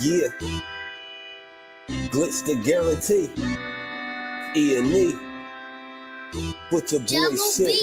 Yeah, glitch the guarantee. E&E. Put your boy shit.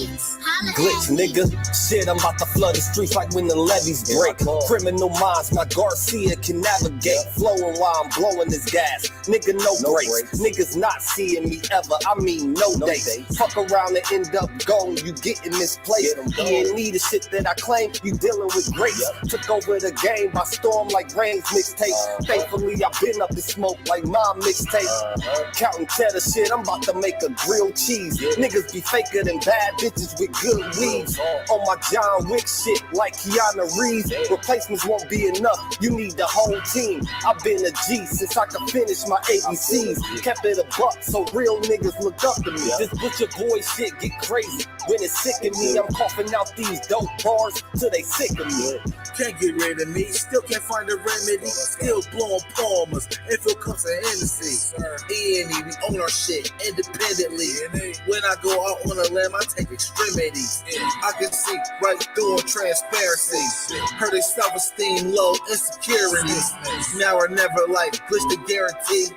Glitch, nigga. Shit, I'm about to flood the streets like when the levees break. Criminal minds, my Garcia can navigate. Flowing while I'm blowing this gas. Nigga, no breaks. Niggas not seeing me ever. I mean, no dates. Fuck around and end up gone. You getting misplaced. E&E, the shit that I claim. You dealing with grace. Took over the game by storm like Rain's mixtape. Thankfully, I've been up in smoke like my mixtape. Counting cheddar shit, I'm about to make a grilled cheese. Niggas be faker than bad bitches with good weeds. On my John Wick shit like Keanu Reeves. Replacements won't be enough, you need the whole team. I've been a G since I could finish my ABCs. Kept it a buck so real niggas look up to me. This butcher boy shit get crazy. When it's sick of me, I'm coughing out these dope bars till they sick of me. Can't get rid of me, still can't find a remedy. Still blowing palmers, info cups of Hennessy. E&E, we own our shit independently. When I go out on a limb, I take extremities. I can see right through on transparency. Heard they self-esteem low, insecurities. Now or never, like glitch the guarantee.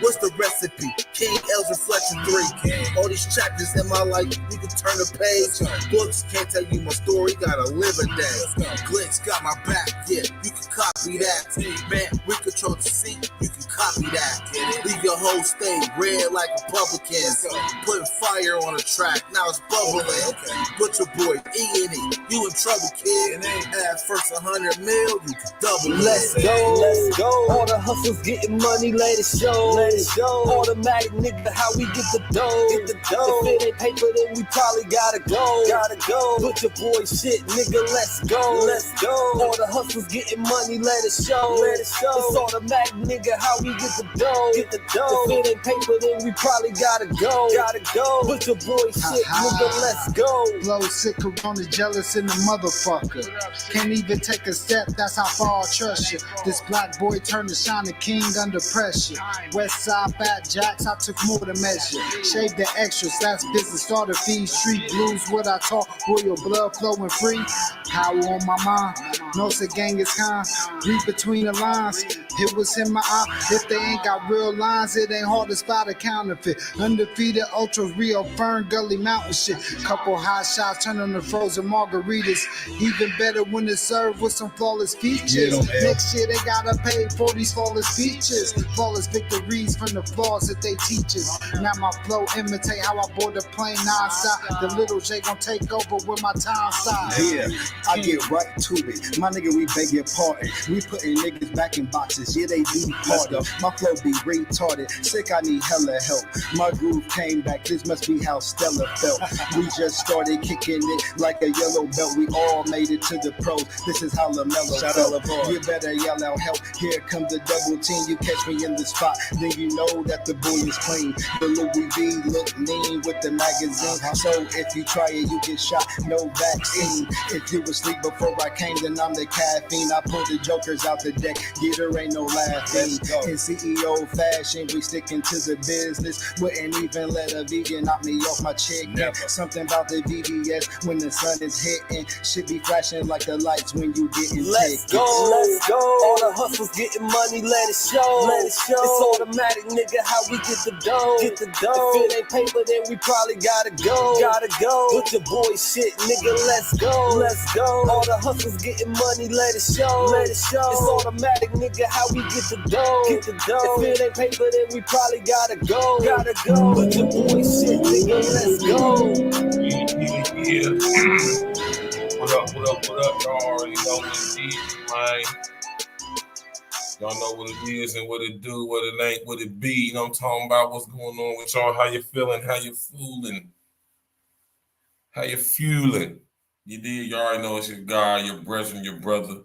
What's the recipe? King L's Reflection 3. All these chapters in my life, you can turn the page. Books can't tell you my story, gotta live a day. Glitch got my back, yeah, you can copy that. Man, we control the seat, you can copy that. Leave your whole state red like Republicans. Putting fire on the track, now it's bubbling. Put your boy E&E, you in trouble, kid. Add first 100 mil, you can double it. Let's go. All the hustles getting money, let it show. Automatic nigga, how we get the dough. If it ain't paper, then we probably gotta go. Put your boy shit, nigga, let's go. All the hustles getting money, let it show. It's automatic nigga, how we get the dough. If it ain't paper, then we probably gotta go. Put your boy shit, nigga, let's go. Blow sick, corona jealous in the motherfucker. Can't even take a step, that's how far I trust you. This black boy turned to shining king under pressure. West side fat jacks, I took more to measure. Shave the extras, that's business, starter fees. Street blues, what I talk, royal blood flowing free. Power on my mind, knows the gang is kind. Read between the lines, it was in my eye. If they ain't got real lines, it ain't hard to spot a counterfeit. Undefeated, ultra real, Fern Gully Mountain shit. Couple hot shots, turn on the frozen margaritas. Even better when it's served with some flawless features. Next year they gotta pay for these flawless features. Flawless victories from the flaws that they teach us. Now my flow imitate how I board the plane nonstop. The little J gon' take over with my time side. Yeah, I get right to it. My nigga, we beg your pardon. We putting niggas back in boxes. Yeah, they be harder. My flow be retarded. Sick, I need hella help. My groove came back. This must be how Stella felt. We just started kicking it like a yellow belt. We all made it to the pros. This is how LaMelo felt. You better yell out help. Here comes the double team. You catch me in the spot, then you know that the boy is clean. The Louis V look mean with the magazine. So if you try it, you get shot. No vaccine. If you asleep before I came, then I'm the caffeine. I pull the jokers out the deck. Yeah, there ain't no laughing. In CEO fashion, we sticking to the business. Wouldn't even let a vegan knock me off my chicken. Something about the VVS when the sun is hitting. Should be flashing like the lights when you getting Let's go. All the hustles getting money, let it show. It's automatic, nigga, how we get the dough. If it ain't paper, then we probably gotta go. Put your boy shit, nigga, let's go. All the hustles getting money, let it show. It's automatic, nigga, how we get the dough. If it ain't paper, then we probably gotta go. Put your boy shit, nigga, let's go. Yeah. What up? Y'all already know what it is, man. Y'all know what it is and what it do, what it ain't, what it be. You know what I'm talking about? What's going on with y'all? How you feeling? How you fooling? How you fueling? You did. You already know it's your guy, your brethren, your brother,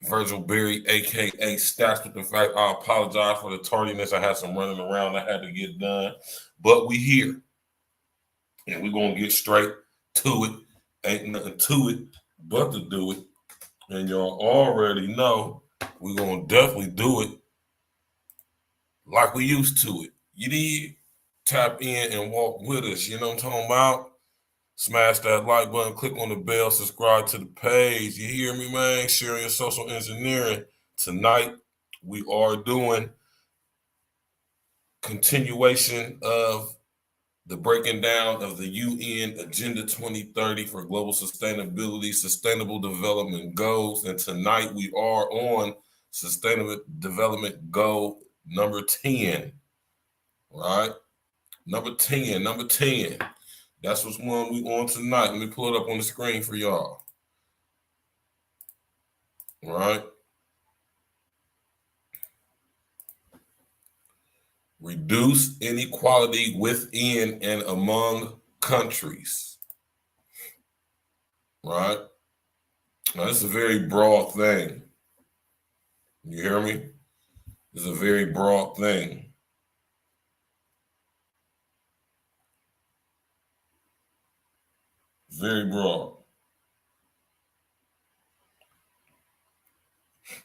Virgil Berry, a.k.a. Stats with the fact. I apologize for the tardiness. I had some running around I had to get done. But we here. And we're going to get straight to it. Ain't nothing to it but to do it. And y'all already know we're going to definitely do it like we used to it. You did. Tap in and walk with us. You know what I'm talking about? Smash that like button, click on the bell, subscribe to the page. You hear me, man? Share your social engineering. Tonight, we are doing continuation of the breaking down of the UN Agenda 2030 for Global Sustainability, Sustainable Development Goals. And tonight we are on Sustainable Development Goal number 10, right? Number 10. That's what's one we on tonight. Let me pull it up on the screen for y'all. All right. Reduce inequality within and among countries. Right? Now, this is a very broad thing. You hear me? It's a very broad thing. Very broad.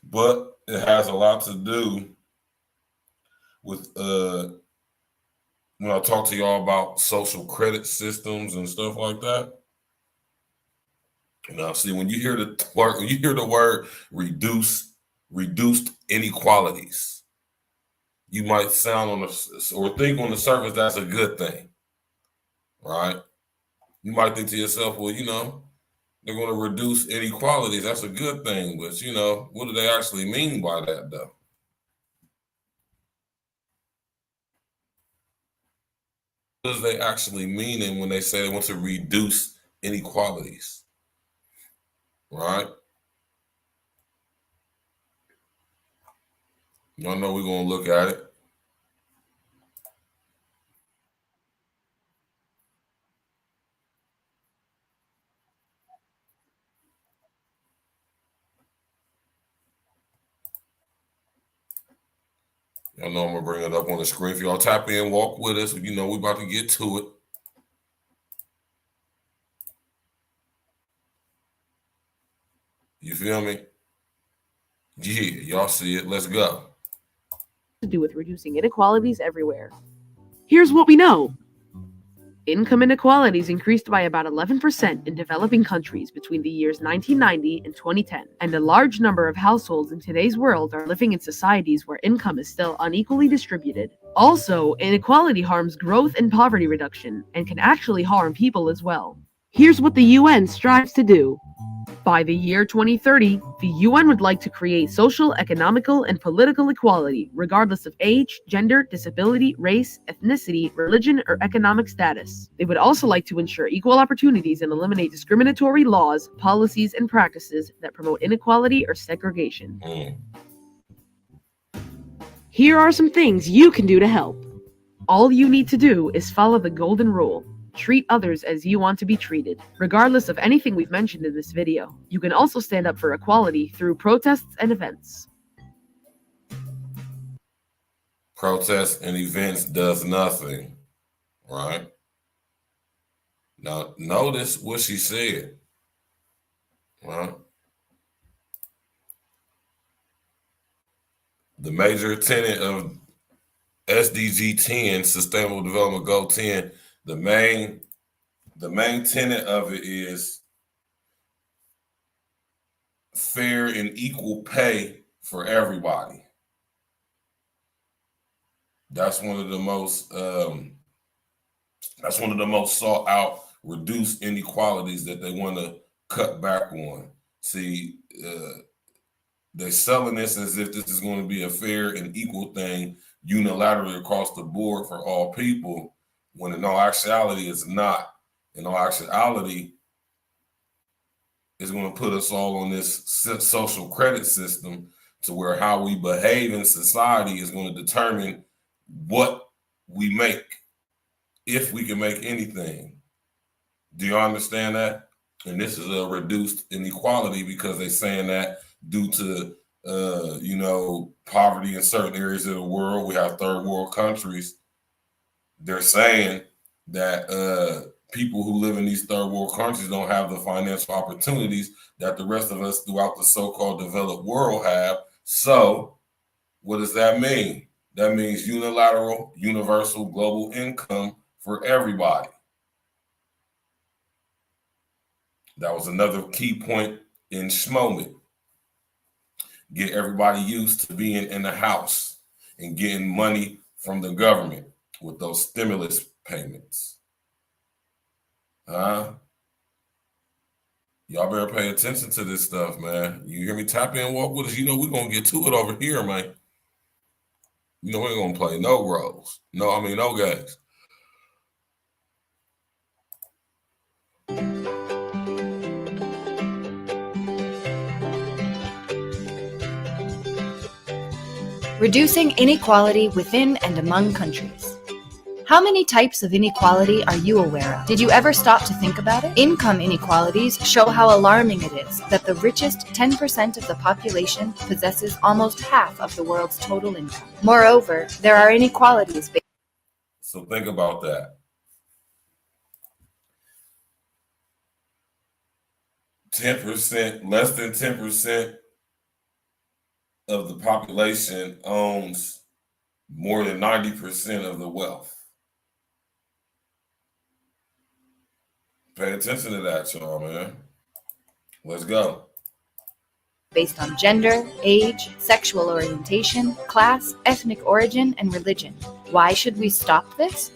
But it has a lot to do with when I talk to y'all about social credit systems and stuff like that. Now, see, when you hear the word reduced inequalities, you might sound think on the surface that's a good thing, right? You might think to yourself, well, they're going to reduce inequalities. That's a good thing, but what do they actually mean by that, though? What does they actually mean when they say they want to reduce inequalities? Right? Y'all know we're going to look at it. Y'all know I'm going to bring it up on the screen. If y'all tap in, walk with us, we're about to get to it. You feel me? Yeah, y'all see it. Let's go. To do with reducing inequalities everywhere. Here's what we know. Income inequalities increased by about 11% in developing countries between the years 1990 and 2010, and a large number of households in today's world are living in societies where income is still unequally distributed. Also, inequality harms growth and poverty reduction, and can actually harm people as well. Here's what the UN strives to do. By the year 2030, the UN would like to create social, economical, and political equality, regardless of age, gender, disability, race, ethnicity, religion, or economic status. They would also like to ensure equal opportunities and eliminate discriminatory laws, policies, and practices that promote inequality or segregation. Here are some things you can do to help. All you need to do is follow the golden rule. Treat others as you want to be treated, regardless of anything we've mentioned in this video. You can also stand up for equality through protests and events. Protests and events does nothing, right? Now, notice what she said, right? The major tenet of SDG 10, Sustainable Development Goal 10, the main tenet of it is fair and equal pay for everybody. That's one of the most sought out reduced inequalities that they want to cut back on. See, they're selling this as if this is going to be a fair and equal thing unilaterally across the board for all people, when in all actuality it's not. In all actuality, it's going to put us all on this social credit system to where how we behave in society is going to determine what we make, if we can make anything. Do you understand that? And this is a reduced inequality because they're saying that due to poverty in certain areas of the world. We have third world countries. They're saying that people who live in these third world countries don't have the financial opportunities that the rest of us throughout the so-called developed world have. So what does that mean? That means unilateral, universal, global income for everybody. That was another key point in Schmoment. get everybody used to being in the house and getting money from the government with those stimulus payments. Y'all better pay attention to this stuff, man. You hear me? Tap in, walk with us. You know we're going to get to it over here, man. You know we ain't going to play no roles. No games. Reducing inequality within and among countries. How many types of inequality are you aware of? Did you ever stop to think about it? Income inequalities show how alarming it is that the richest 10% of the population possesses almost half of the world's total income. Moreover, there are inequalities. So think about that. 10%, less than 10% of the population owns more than 90% of the wealth. Pay attention to that, y'all, man. Let's go. Based on gender, age, sexual orientation, class, ethnic origin, and religion. Why should we stop this?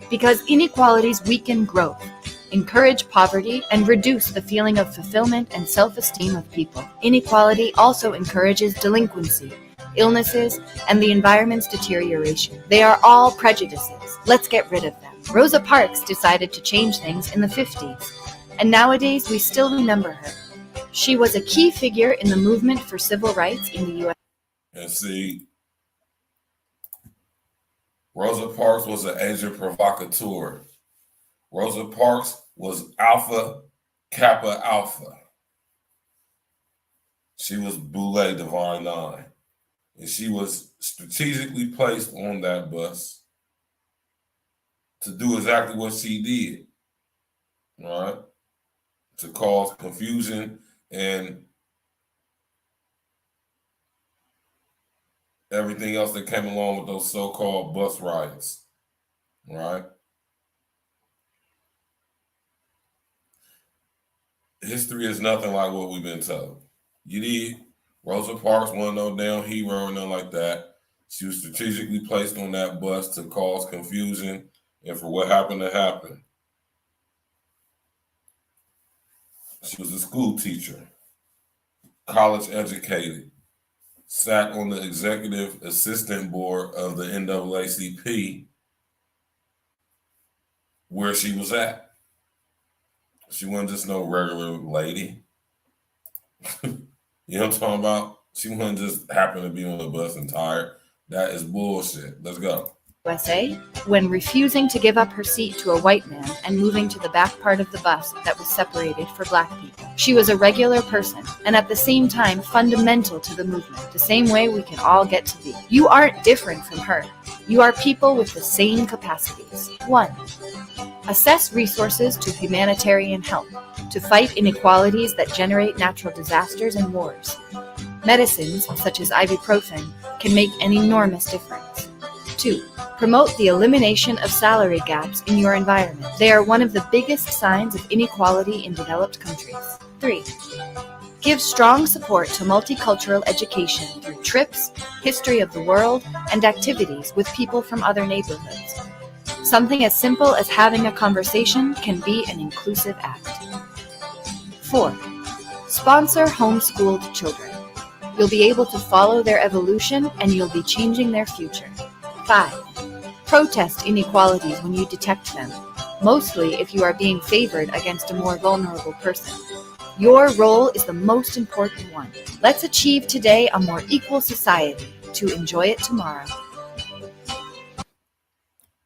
Because inequalities weaken growth, encourage poverty, and reduce the feeling of fulfillment and self-esteem of people. Inequality also encourages delinquency, illnesses, and the environment's deterioration. They are all prejudices. Let's get rid of them. Rosa Parks decided to change things in the 50s, and nowadays we still remember her. She was a key figure in the movement for civil rights in the U.S. And see, Rosa Parks was an agent provocateur. Rosa Parks was Alpha Kappa Alpha. She was Boule Divine Nine. And she was strategically placed on that bus to do exactly what she did, right? To cause confusion and everything else that came along with those so-called bus riots, right? History is nothing like what we've been told. You need Rosa Parks, wasn't no damn hero or nothing like that. She was strategically placed on that bus to cause confusion and for what happened to happen. She was a school teacher, college educated, sat on the executive assistant board of the NAACP where she was at. She wasn't just no regular lady. You know what I'm talking about? She wasn't just happen to be on the bus and tired. That is bullshit. Let's go. USA, when refusing to give up her seat to a white man and moving to the back part of the bus that was separated for black people. She was a regular person and at the same time fundamental to the movement, the same way we can all get to be. You aren't different from her. You are people with the same capacities. 1. Assess resources to humanitarian help, to fight inequalities that generate natural disasters and wars. Medicines, such as ibuprofen, can make an enormous difference. 2. Promote the elimination of salary gaps in your environment. They are one of the biggest signs of inequality in developed countries. 3. Give strong support to multicultural education through trips, history of the world, and activities with people from other neighborhoods. Something as simple as having a conversation can be an inclusive act. 4. Sponsor homeschooled children. You'll be able to follow their evolution and you'll be changing their future. 5. Protest inequalities when you detect them, mostly if you are being favored against a more vulnerable person. Your role is the most important one. Let's achieve today a more equal society to enjoy it tomorrow.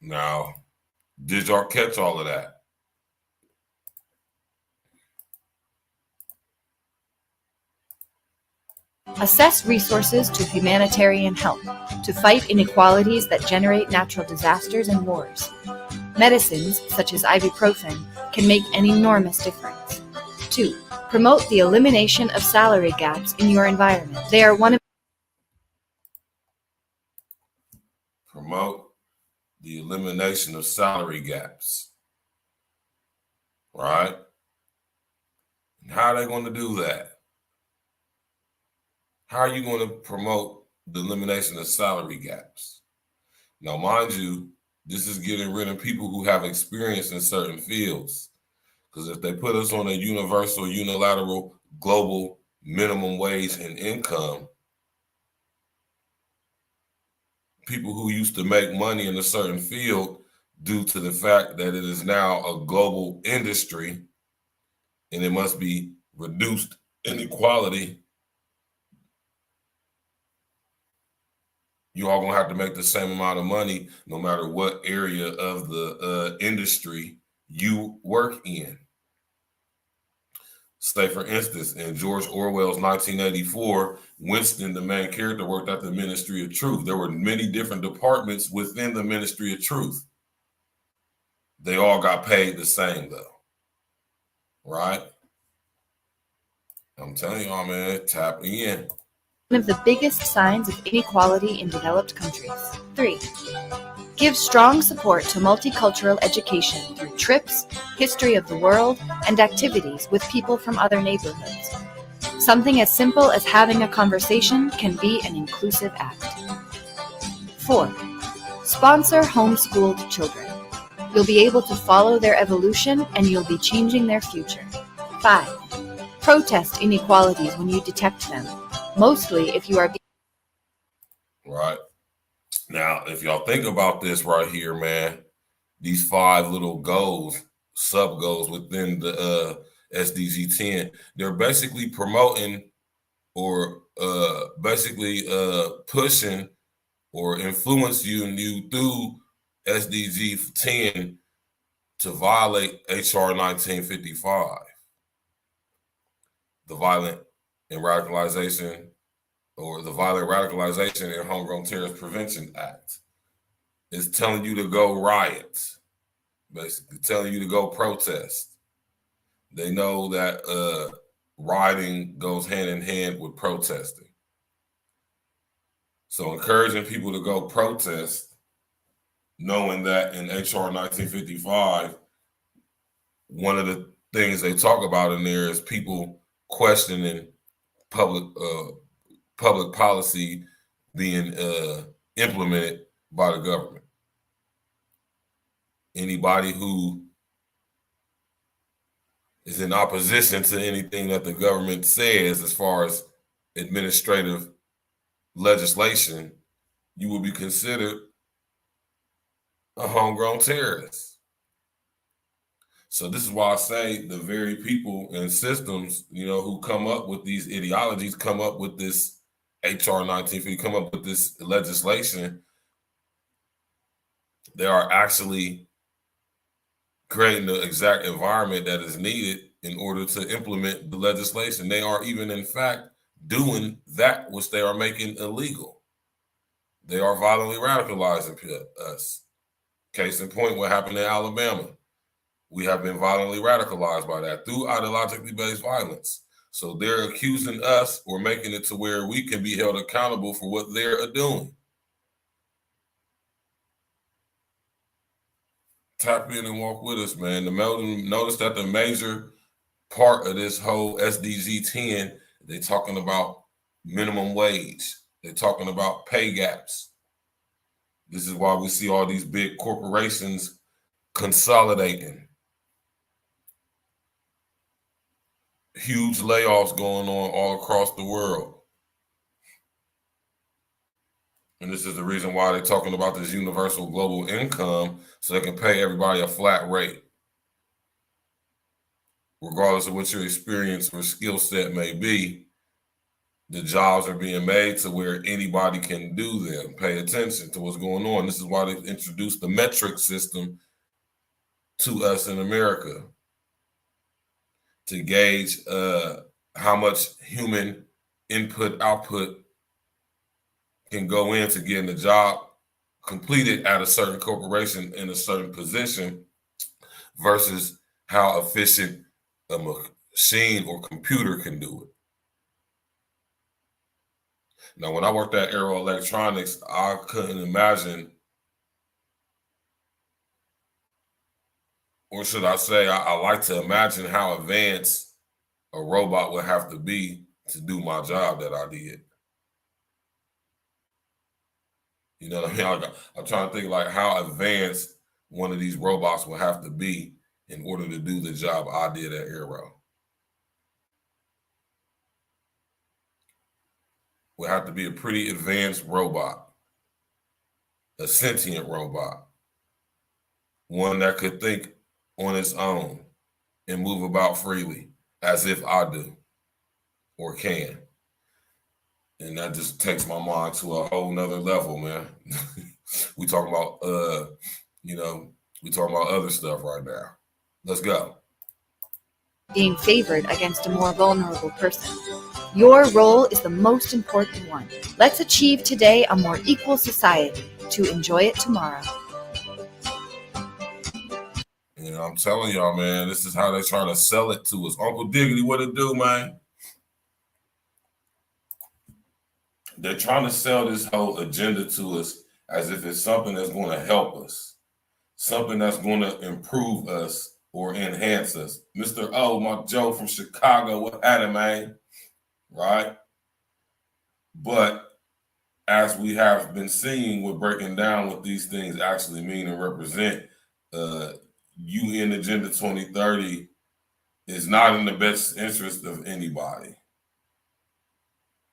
Now, did y'all catch all of that? Assess resources to humanitarian help, to fight inequalities that generate natural disasters and wars. Medicines, such as ibuprofen, can make an enormous difference. 2. Promote the elimination of salary gaps in your environment. They are one of Promote the elimination of salary gaps. Right? And how are they going to do that? How are you going to promote the elimination of salary gaps? Now, mind you, this is getting rid of people who have experience in certain fields. Because if they put us on a universal, unilateral, global minimum wage and income, people who used to make money in a certain field, due to the fact that it is now a global industry and it must be reduced inequality, you all gonna have to make the same amount of money no matter what area of the industry you work in. Say, for instance, in George Orwell's 1984, Winston, the main character, worked at the Ministry of Truth. There were many different departments within the Ministry of Truth. They all got paid the same, though, right? I'm telling y'all, man, tap in. One of the biggest signs of inequality in developed countries. 3. Give strong support to multicultural education through trips, history of the world, and activities with people from other neighborhoods. Something as simple as having a conversation can be an inclusive act. 4. Sponsor homeschooled children. You'll be able to follow their evolution and you'll be changing their future. 5. Protest inequalities when you detect them, mostly if you are Right. Now, if y'all think about this right here, man, these 5 little goals, sub-goals within the SDG 10, they're basically promoting or basically pushing or influencing you through SDG 10 to violate HR 1955, the Violent and Radicalization or the Violent Radicalization and Homegrown Terrorist Prevention Act. It's telling you to go riot, basically telling you to go protest. They know that rioting goes hand in hand with protesting. So encouraging people to go protest, knowing that in HR 1955, one of the things they talk about in there is people questioning public policy being implemented by the government. Anybody who is in opposition to anything that the government says as far as administrative legislation, you will be considered a homegrown terrorist. So this is why I say the very people and systems, who come up with these ideologies, come up with this HR 1950, come up with this legislation, they are actually creating the exact environment that is needed in order to implement the legislation. They are even, in fact, doing that which they are making illegal. They are violently radicalizing us. Case in point, what happened in Alabama. We have been violently radicalized by that through ideologically based violence. So they're accusing us or making it to where we can be held accountable for what they're doing. Tap in and walk with us, man. Notice that the major part of this whole SDG 10, they're talking about minimum wage. They're talking about pay gaps. This is why we see all these big corporations consolidating. Huge layoffs going on all across the world. And this is the reason why they're talking about this universal global income, so they can pay everybody a flat rate, regardless of what your experience or skill set may be. The jobs are being made to where anybody can do them. Pay attention to what's going on. This is why they introduced the metric system to us in America to gauge how much human input output can go into getting the job completed at a certain corporation in a certain position versus how efficient a machine or computer can do it. Now, when I worked at Aero Electronics, I couldn't imagine, or should I say, I like to imagine how advanced a robot would have to be to do my job that I did. You know what I mean? I'm trying to think like how advanced one of these robots will have to be in order to do the job I did at Arrow. Will have to be a pretty advanced robot, a sentient robot, one that could think on its own and move about freely as if I do or can. And that just takes my mind to a whole nother level, man. We talking about, we talking about other stuff right now. Let's go. Being favored against a more vulnerable person. Your role is the most important one. Let's achieve today a more equal society to enjoy it tomorrow. And I'm telling y'all, man, this is how they try to sell it to us. Uncle Diggity, what it do, man? They're trying to sell this whole agenda to us as if it's something that's going to help us, something that's going to improve us or enhance us. Mr. O, my Joe from Chicago, what had it, man? Right? But as we have been seeing, we're breaking down what these things actually mean and represent. UN Agenda 2030 is not in the best interest of anybody,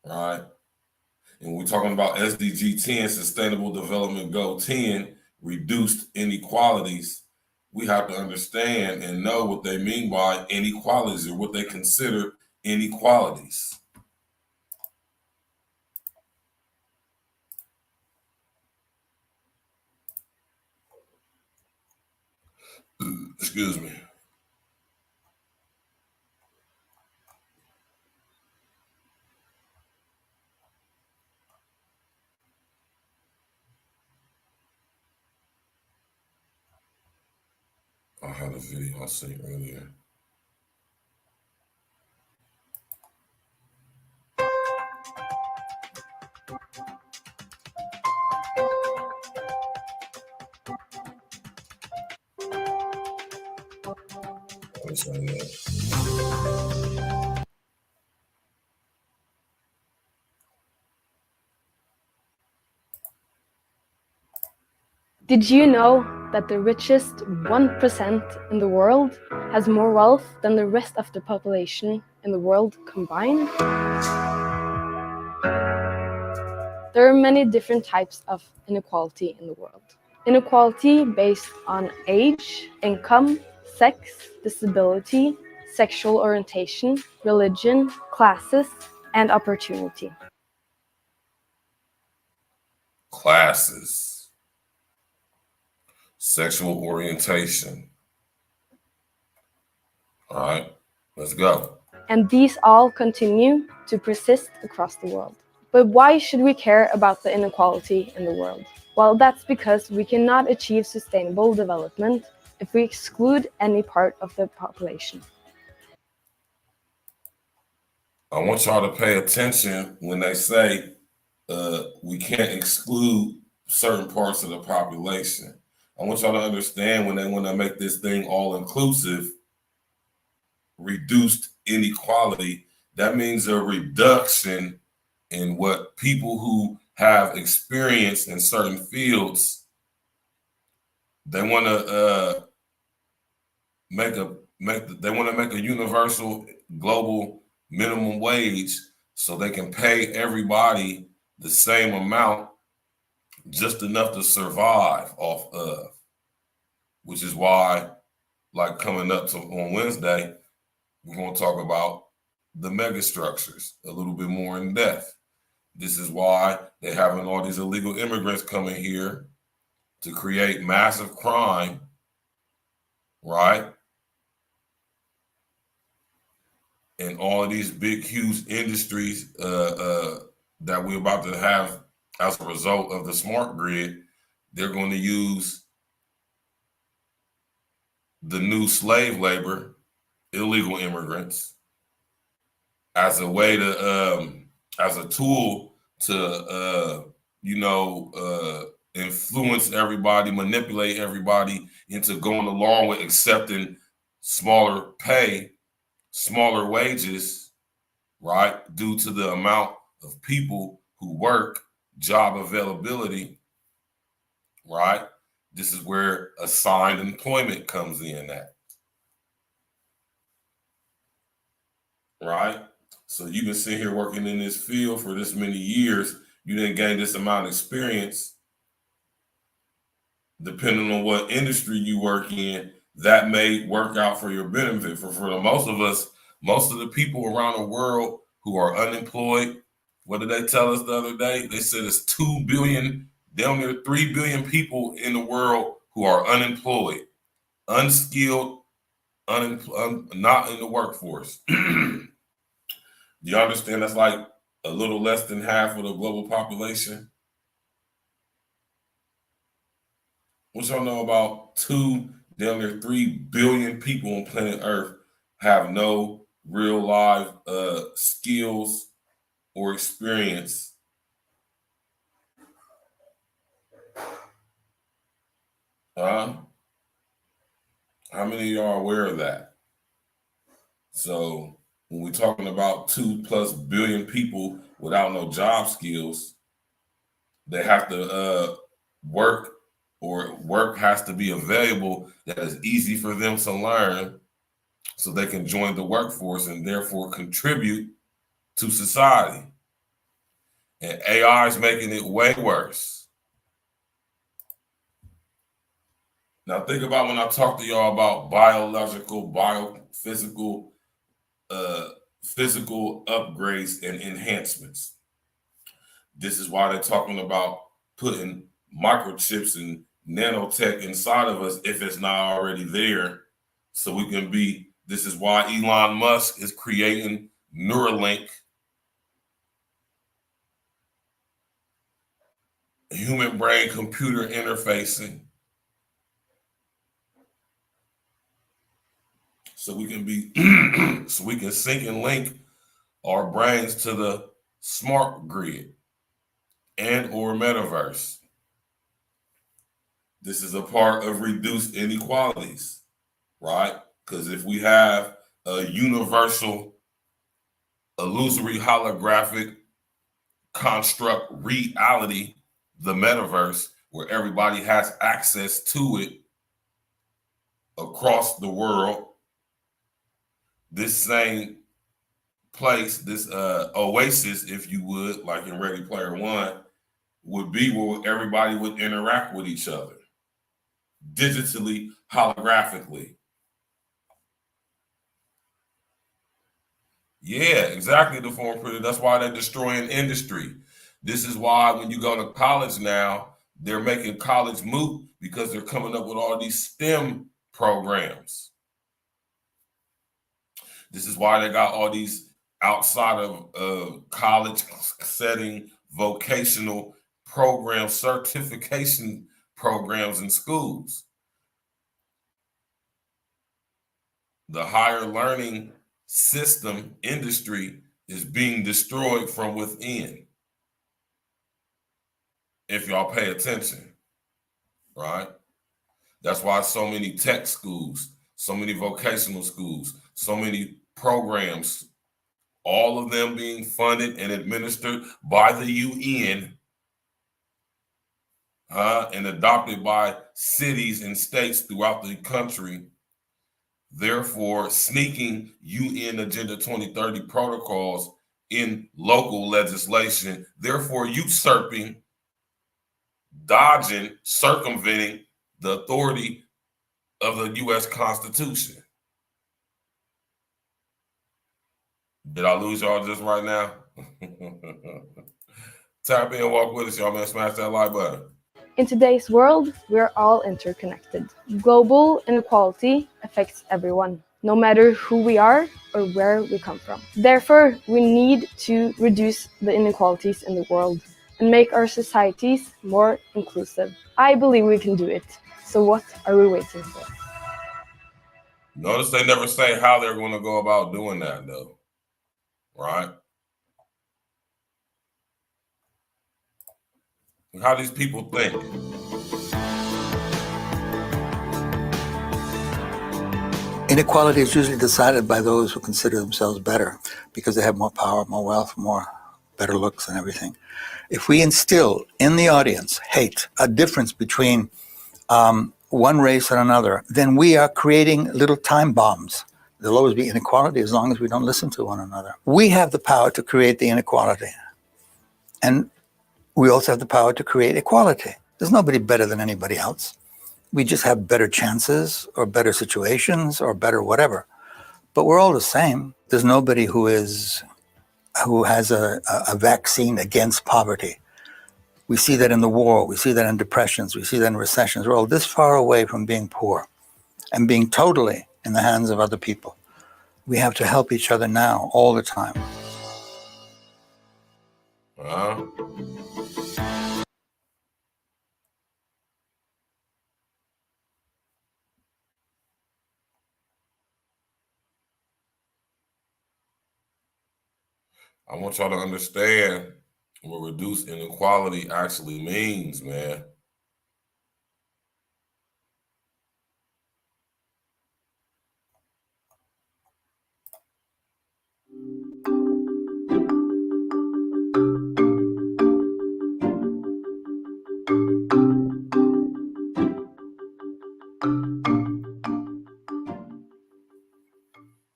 right? And we're talking about SDG 10, Sustainable Development Goal 10, reduced inequalities. We have to understand and know what they mean by inequalities or what they consider inequalities. Excuse me. I had a video I seen earlier. Did you know that the richest 1% in the world has more wealth than the rest of the population in the world combined? There are many different types of inequality in the world. Inequality based on age, income, sex, disability, sexual orientation, religion, classes, and opportunity. Classes, sexual orientation. All right, let's go. And these all continue to persist across the world. But why should we care about the inequality in the world? Well, that's because we cannot achieve sustainable development if we exclude any part of the population. I want y'all to pay attention when they say we can't exclude certain parts of the population. I want y'all to understand when they want to make this thing all-inclusive, reduced inequality, that means a reduction in what people who have experience in certain fields, they want to make a universal global minimum wage so they can pay everybody the same amount, just enough to survive off of, which is why, like coming up on Wednesday, we're going to talk about the mega structures a little bit more in depth. This is why they're having all these illegal immigrants coming here to create massive crime, right? And all of these big, huge industries that we're about to have as a result of the smart grid, they're going to use the new slave labor, illegal immigrants, as a way to, as a tool to, influence everybody, manipulate everybody into going along with accepting smaller pay, smaller wages, right? Due to the amount of people who work, job availability, right? This is where assigned employment comes in at, right? So you've been sitting here working in this field for this many years. You didn't gain this amount of experience. Depending on what industry you work in, that may work out for your benefit. For the most of us, most of the people around the world who are unemployed, what did they tell us the other day? They said it's 2 billion, down near 3 billion people in the world who are unemployed, unskilled, not in the workforce. Do you understand that's like a little less than half of the global population? What y'all know about 2, down near 3 billion people on planet Earth have no real live skills or experience? How many of y'all are aware of that? So when we're talking about 2+ billion people without no job skills, they have to work, or work has to be available that is easy for them to learn so they can join the workforce and therefore contribute to society. And AI is making it way worse. Now think about when I talk to y'all about biological, biophysical, physical upgrades and enhancements. This is why they're talking about putting microchips and nanotech inside of us if it's not already there, so we can be. This is why Elon Musk is creating Neuralink, human brain computer interfacing, so we can be so we can sync and link our brains to the smart grid and or metaverse. This is a part of reduced inequalities, right? Because if we have a universal, illusory, holographic construct reality, the metaverse, where everybody has access to it across the world, this same place, this oasis, if you would, like in Ready Player One, would be where everybody would interact with each other digitally, holographically. Yeah, exactly, the form printer. That's why they're destroying industry. This is why when you go to college now, they're making college moot, because they're coming up with all these STEM programs. This is why they got all these outside of college setting vocational programs, certification programs in schools. The higher learning system industry is being destroyed from within, if y'all pay attention, right? That's why so many tech schools, so many vocational schools, so many programs, all of them being funded and administered by the UN, and adopted by cities and states throughout the country, therefore sneaking UN Agenda 2030 protocols in local legislation, therefore usurping, dodging, circumventing the authority of the U.S. Constitution. Did I lose y'all just right now? Tap in, walk with us, y'all, man. Smash that like button. In today's world, we're all interconnected. Global inequality affects everyone, no matter who we are or where we come from. Therefore, we need to reduce the inequalities in the world and make our societies more inclusive. I believe we can do it. So what are we waiting for? Notice they never say how they're going to go about doing that, though. Right? How these people think. Inequality is usually decided by those who consider themselves better because they have more power, more wealth, more better looks and everything. If we instill in the audience hate, a difference between one race and another, then we are creating little time bombs. There'll always be inequality as long as we don't listen to one another. We have the power to create the inequality. And we also have the power to create equality. There's nobody better than anybody else. We just have better chances or better situations or better whatever. But we're all the same. There's nobody who has a vaccine against poverty. We see that in the war. We see that in depressions. We see that in recessions. We're all this far away from being poor and being totally in the hands of other people. We have to help each other now, all the time. I want y'all to understand what reduced inequality actually means, man.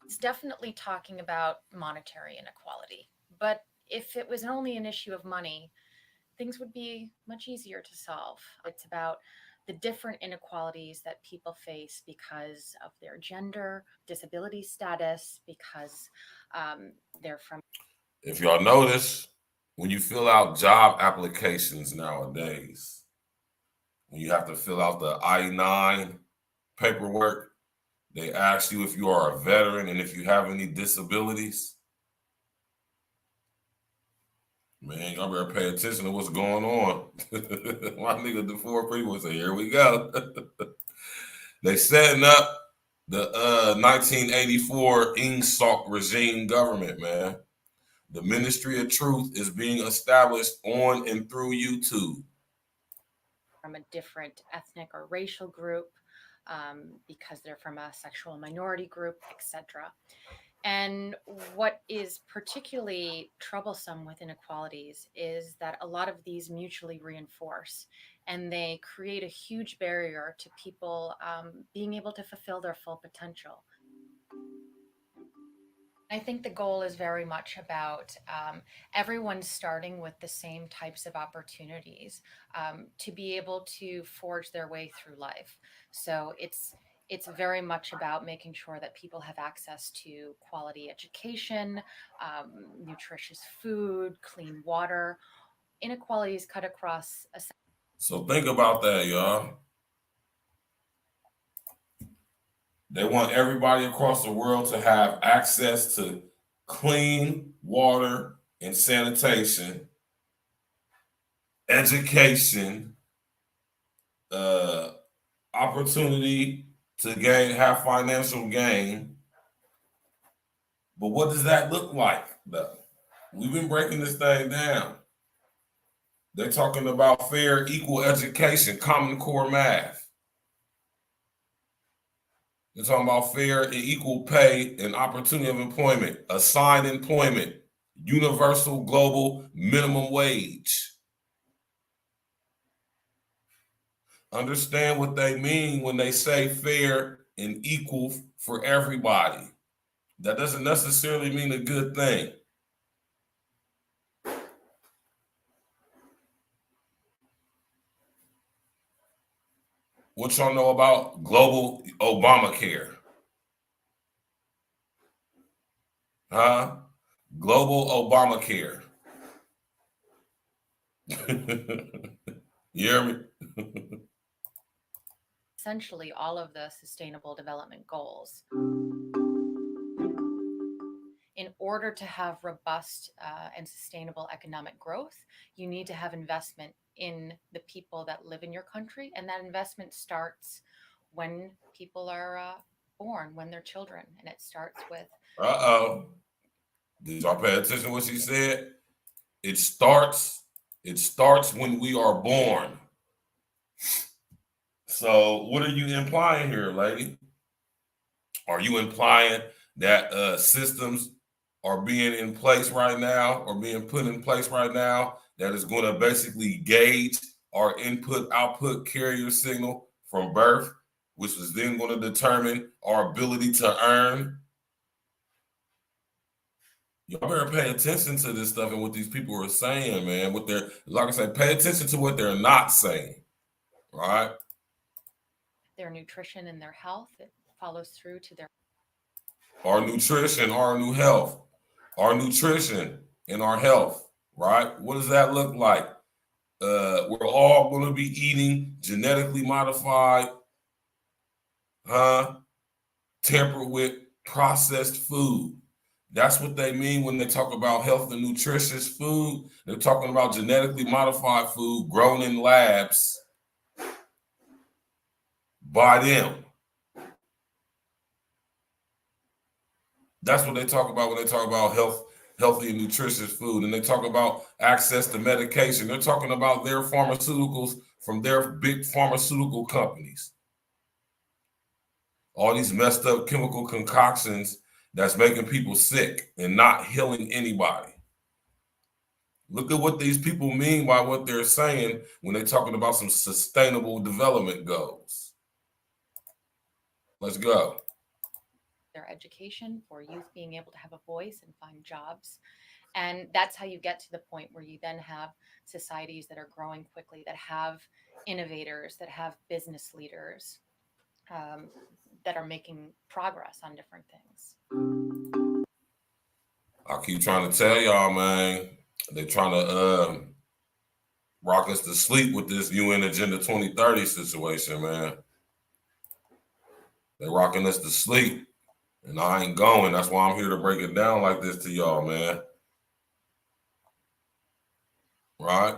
It's definitely talking about monetary inequality, but if it was only an issue of money, things would be much easier to solve. It's about the different inequalities that people face because of their gender, disability status, because they're from. If y'all notice, when you fill out job applications nowadays, when you have to fill out the I-9 paperwork, they ask you if you are a veteran and if you have any disabilities. Man, y'all better pay attention to what's going on. My nigga DeFore pretty much say, here we go. They setting up the 1984 IDISSECT regime government, man. The Ministry of Truth is being established on and through YouTube. From a different ethnic or racial group, because they're from a sexual minority group, etc. And what is particularly troublesome with inequalities is that a lot of these mutually reinforce, and they create a huge barrier to people being able to fulfill their full potential. I think the goal is very much about everyone starting with the same types of opportunities to be able to forge their way through life. So it's very much about making sure that people have access to quality education, nutritious food, clean water. Inequalities cut across. So think about that, y'all. They want everybody across the world to have access to clean water and sanitation, education, opportunity to have financial gain. But what does that look like, though? We've been breaking this thing down. They're talking about fair, equal education, Common Core math. They're talking about fair and equal pay and opportunity of employment, assigned employment, universal global minimum wage. Understand what they mean when they say fair and equal for everybody. That doesn't necessarily mean a good thing. What y'all know about global Obamacare? Huh? Global Obamacare. You hear me? Essentially all of the Sustainable Development Goals. In order to have robust and sustainable economic growth, you need to have investment in the people that live in your country. And that investment starts when people are born, when they're children. And it starts with... Did y'all pay attention to what she said? It starts when we are born. So what are you implying here, lady? Are you implying that systems are being in place right now, or being put in place right now, that is going to basically gauge our input-output carrier signal from birth, which is then going to determine our ability to earn. Y'all better pay attention to this stuff and what these people are saying, man. What they're, like I said, pay attention to what they're not saying, right? Their nutrition and their health, it follows through to their... Our nutrition, our new health, our nutrition and our health, right? What does that look like? We're all going to be eating genetically modified, tempered with processed food. That's what they mean when they talk about health and nutritious food. They're talking about genetically modified food grown in labs by them. That's what they talk about when they talk about healthy and nutritious food. And they talk about access to medication. They're talking about their pharmaceuticals from their big pharmaceutical companies. All these messed up chemical concoctions that's making people sick and not healing anybody. Look at what these people mean by what they're saying when they're talking about some sustainable development goals. Let's go. Their education, for youth being able to have a voice and find jobs. And that's how you get to the point where you then have societies that are growing quickly, that have innovators, that have business leaders, that are making progress on different things. I keep trying to tell y'all, man, they're trying to rock us to sleep with this UN Agenda 2030 situation, man. They're rocking us to sleep. And I ain't going. That's why I'm here to break it down like this to y'all, man. Right?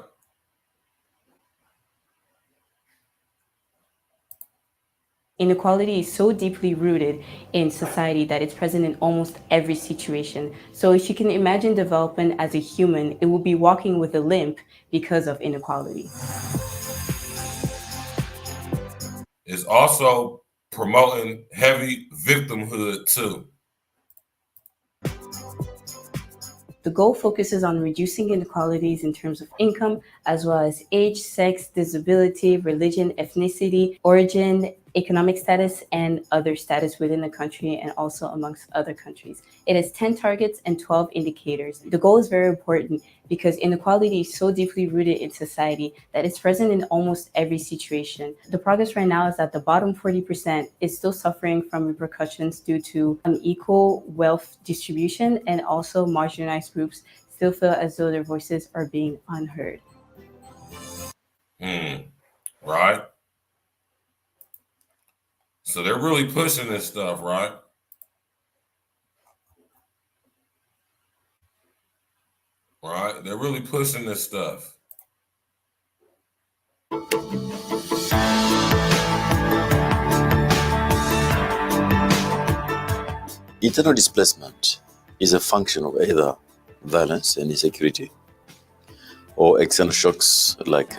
Inequality is so deeply rooted in society that it's present in almost every situation. So if you can imagine development as a human, it will be walking with a limp because of inequality. It's also promoting heavy victimhood too. The goal focuses on reducing inequalities in terms of income, as well as age, sex, disability, religion, ethnicity, origin, economic status, and other status within the country and also amongst other countries. It has 10 targets and 12 indicators. The goal is very important because inequality is so deeply rooted in society that it's present in almost every situation. The progress right now is that the bottom 40% is still suffering from repercussions due to unequal wealth distribution, and also marginalized groups still feel as though their voices are being unheard. Right? So they're really pushing this stuff, right? Right? They're really pushing this stuff. Internal displacement is a function of either violence and insecurity or external shocks like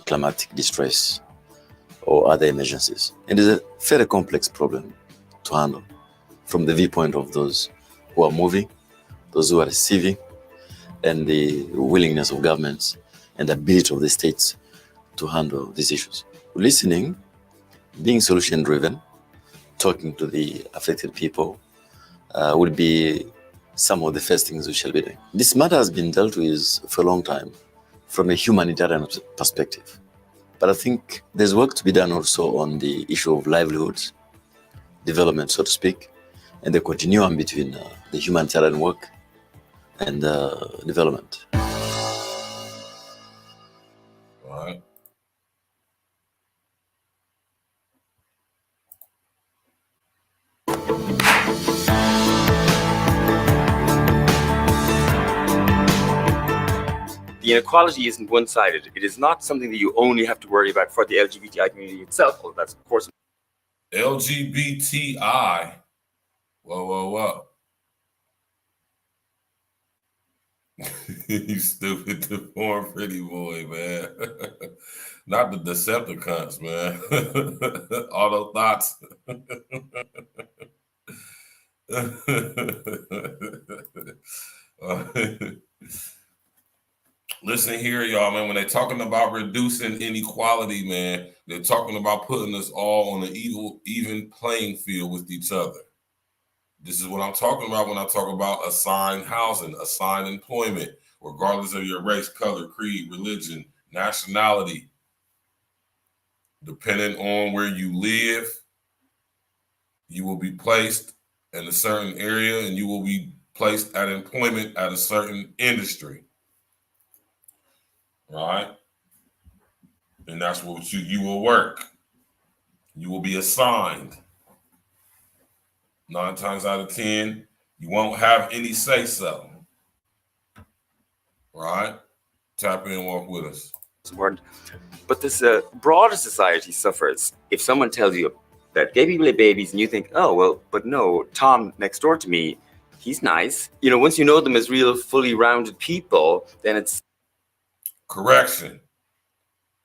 climatic distress or other emergencies. And it's a very complex problem to handle from the viewpoint of those who are moving, those who are receiving, and the willingness of governments and the ability of the states to handle these issues. Listening, being solution-driven, talking to the affected people will be some of the first things we shall be doing. This matter has been dealt with for a long time from a humanitarian perspective. But I think there's work to be done also on the issue of livelihoods, development, so to speak, and the continuum between the humanitarian work and development. Right. The inequality isn't one-sided. It is not something that you only have to worry about for the LGBTI community itself. Well, that's, of course. LGBTI. Whoa. You stupid deformed pretty boy, man. Not the Decepticons, man. All those thoughts. Listen here, y'all, man. When they're talking about reducing inequality, man, they're talking about putting us all on an even playing field with each other. This is what I'm talking about when I talk about assigned housing, assigned employment, regardless of your race, color, creed, religion, nationality. Depending on where you live, you will be placed in a certain area and you will be placed at employment at a certain industry. Right? And that's what you will work. You will be assigned. 9 times out of 10, you won't have any say-so. Right? Tap in, walk with us. But this broader society suffers if someone tells you that gay people are babies and you think, oh, well, but no, Tom next door to me, he's nice. You know, once you know them as real, fully rounded people, then it's... Correction.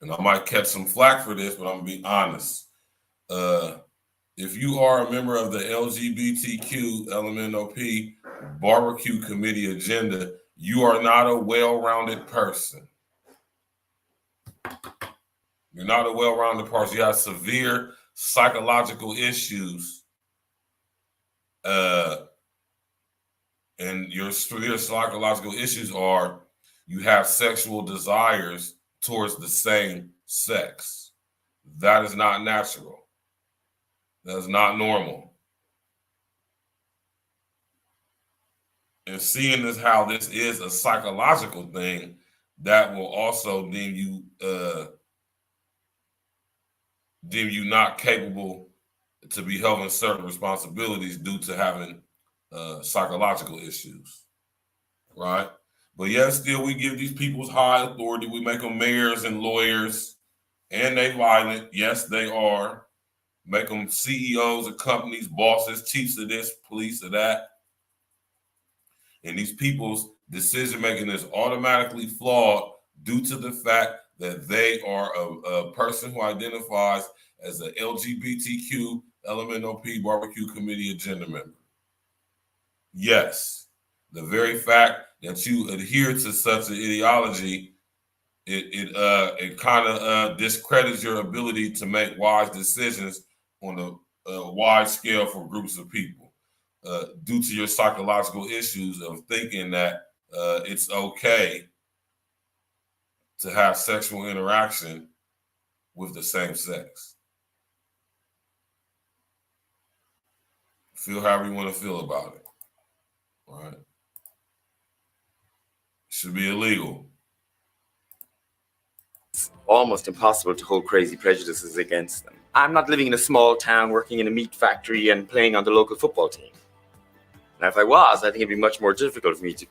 And I might catch some flack for this, but I'm going to be honest. If you are a member of the LGBTQ LMNOP barbecue committee agenda, you are not a well-rounded person. You're not a well-rounded person. You have severe psychological issues. And your severe psychological issues are you have sexual desires towards the same sex. That is not natural. That is not normal. And seeing as how this is a psychological thing, that will also deem you not capable to be held in certain responsibilities due to having psychological issues, right? But yet still we give these people's high authority. We make them mayors and lawyers, and they violent. Yes, they are. Make them CEOs of companies, bosses, chiefs of this, police of that. And these people's decision-making is automatically flawed due to the fact that they are a person who identifies as a LGBTQ LMNOP barbecue committee agenda member. Yes, the very fact that you adhere to such an ideology, it kind of discredits your ability to make wise decisions on a wide scale for groups of people due to your psychological issues of thinking that it's okay to have sexual interaction with the same sex. Feel however you want to feel about it, right? Should be illegal. It's almost impossible to hold crazy prejudices against them. I'm not living in a small town, working in a meat factory and playing on the local football team. Now, if I was, I think it'd be much more difficult for me to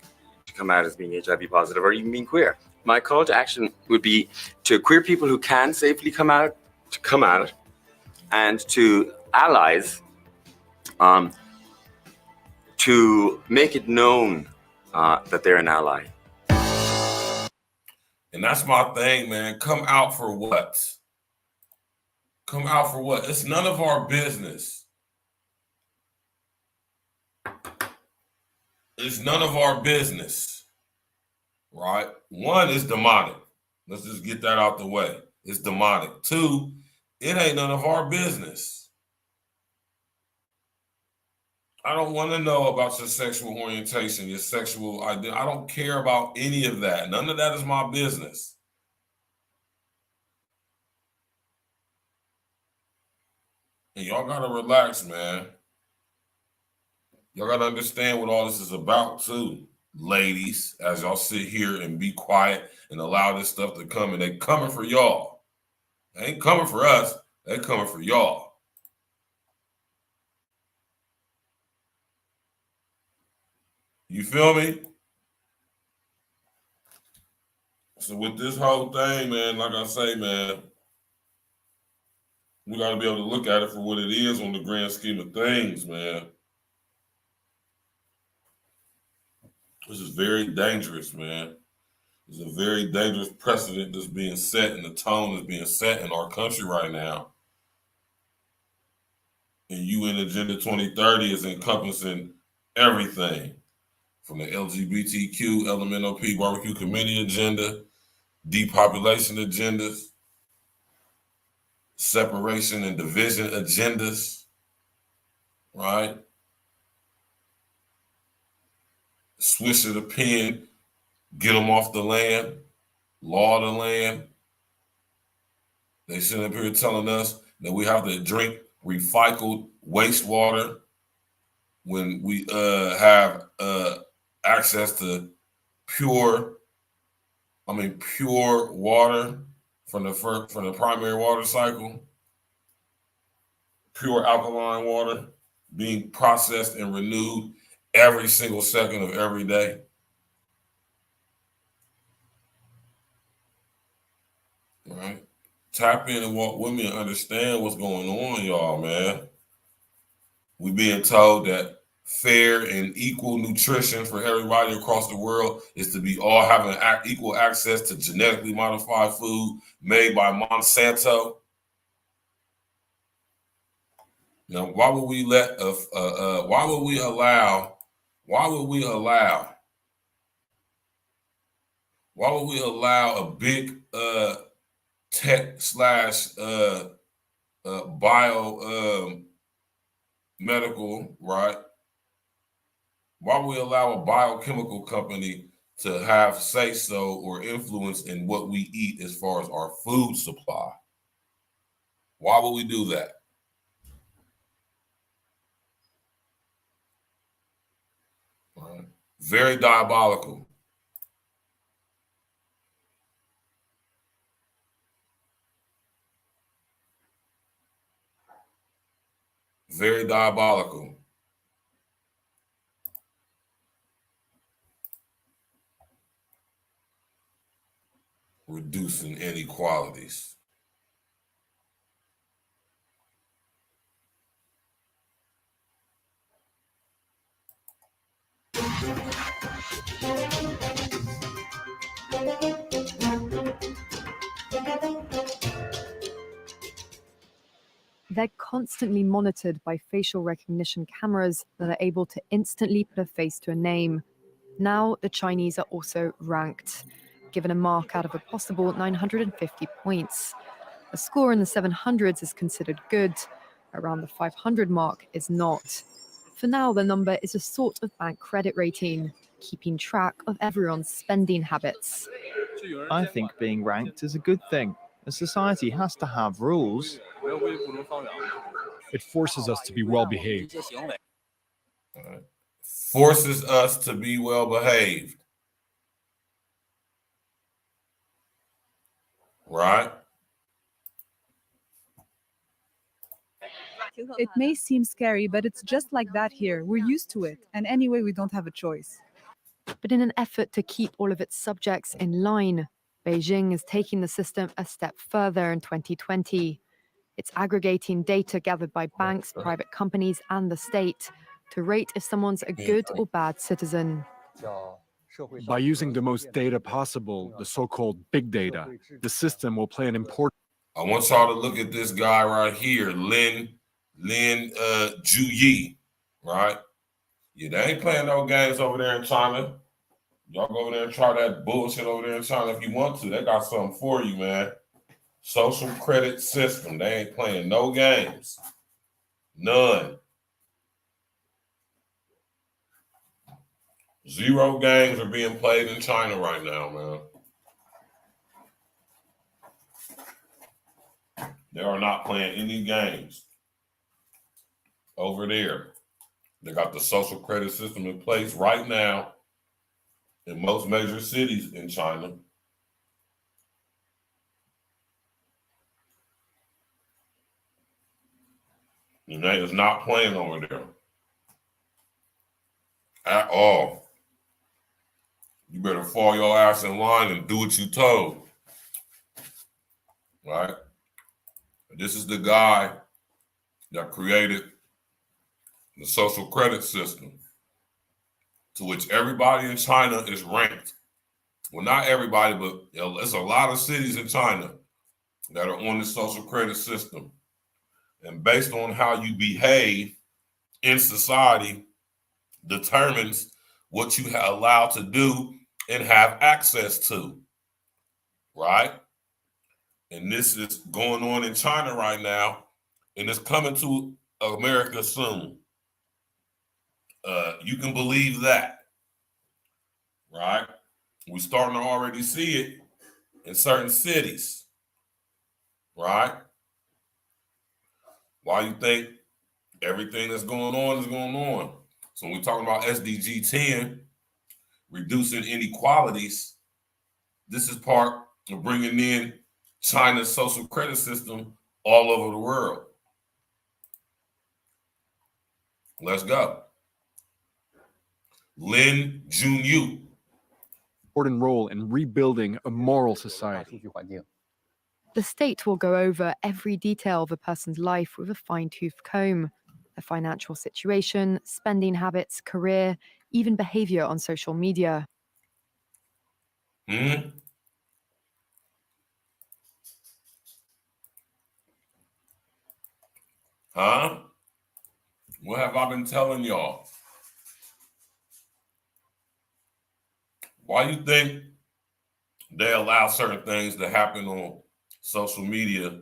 come out as being HIV positive or even being queer. My call to action would be to queer people who can safely come out, to come out, and to allies, to make it known that they're an ally. And that's my thing, man. Come out for what? Come out for what? It's none of our business. It's none of our business, right? One, is demonic. Let's just get that out the way. It's demonic. 2, it ain't none of our business. I don't want to know about your sexual orientation, your sexual identity. I don't care about any of that. None of that is my business. And y'all got to relax, man. Y'all got to understand what all this is about, too. Ladies, as y'all sit here and be quiet and allow this stuff to come, and they coming for y'all. They ain't coming for us. They coming for y'all. You feel me? So with this whole thing, man, like I say, man, we got to be able to look at it for what it is on the grand scheme of things, man. This is very dangerous, man. This is a very dangerous precedent that's being set, and the tone is being set in our country right now. And UN Agenda 2030 is encompassing everything from the LGBTQ, LMNOP, barbecue committee agenda, depopulation agendas, separation and division agendas, right? Swish of the pen, get them off the land, law of the land. They sit up here telling us that we have to drink recycled wastewater when we have access to pure water from the primary water cycle, pure alkaline water being processed and renewed every single second of every day. Right? Tap in and walk with me and understand what's going on, y'all, man. We being told that fair and equal nutrition for everybody across the world is to be all having equal access to genetically modified food made by Monsanto. Now, why would we allow a big tech slash bio medical, right? Why would we allow a biochemical company to have say so or influence in what we eat as far as our food supply? Why would we do that? Right. Very diabolical. Very diabolical. Reducing inequalities. They're constantly monitored by facial recognition cameras that are able to instantly put a face to a name. Now, the Chinese are also ranked, given a mark out of a possible 950 points. A score in the 700s is considered good. Around the 500 mark is not. For now, the number is a sort of bank credit rating, keeping track of everyone's spending habits. I think being ranked is a good thing. A society has to have rules. It forces us to be well behaved. Forces us to be well behaved. Right? It may seem scary, but it's just like that here. We're used to it. And anyway, we don't have a choice. But in an effort to keep all of its subjects in line, Beijing is taking the system a step further in 2020. It's aggregating data gathered by banks, private companies, and the state to rate if someone's a good or bad citizen. By using the most data possible, the so-called big data, the system will play an important... I want y'all to look at this guy right here, Lin Juyi, right? Yeah, they ain't playing no games over there in China. Y'all go over there and try that bullshit over there in China if you want to. They got something for you, man. Social credit system. They ain't playing no games. None. 0 games are being played in China right now, man. They are not playing any games over there. They got the social credit system in place right now in most major cities in China. And they is not playing over there at all. You better fall your ass in line and do what you told. Right? This is the guy that created the social credit system to which everybody in China is ranked. Well, not everybody, but there's a lot of cities in China that are on the social credit system. And based on how you behave in society determines what you are allowed to do and have access to, right? And this is going on in China right now, and it's coming to America soon. You can believe that, right? We're starting to already see it in certain cities, right? Why you think everything that's going on is going on? So when we're talking about SDG 10, reducing inequalities, this is part of bringing in China's social credit system all over the world. Let's go. Lin Junyu. Important role in rebuilding a moral society. The state will go over every detail of a person's life with a fine-tooth comb. Their financial situation, spending habits, career, even behavior on social media. Huh? What have I been telling y'all? Why you think they allow certain things to happen on social media,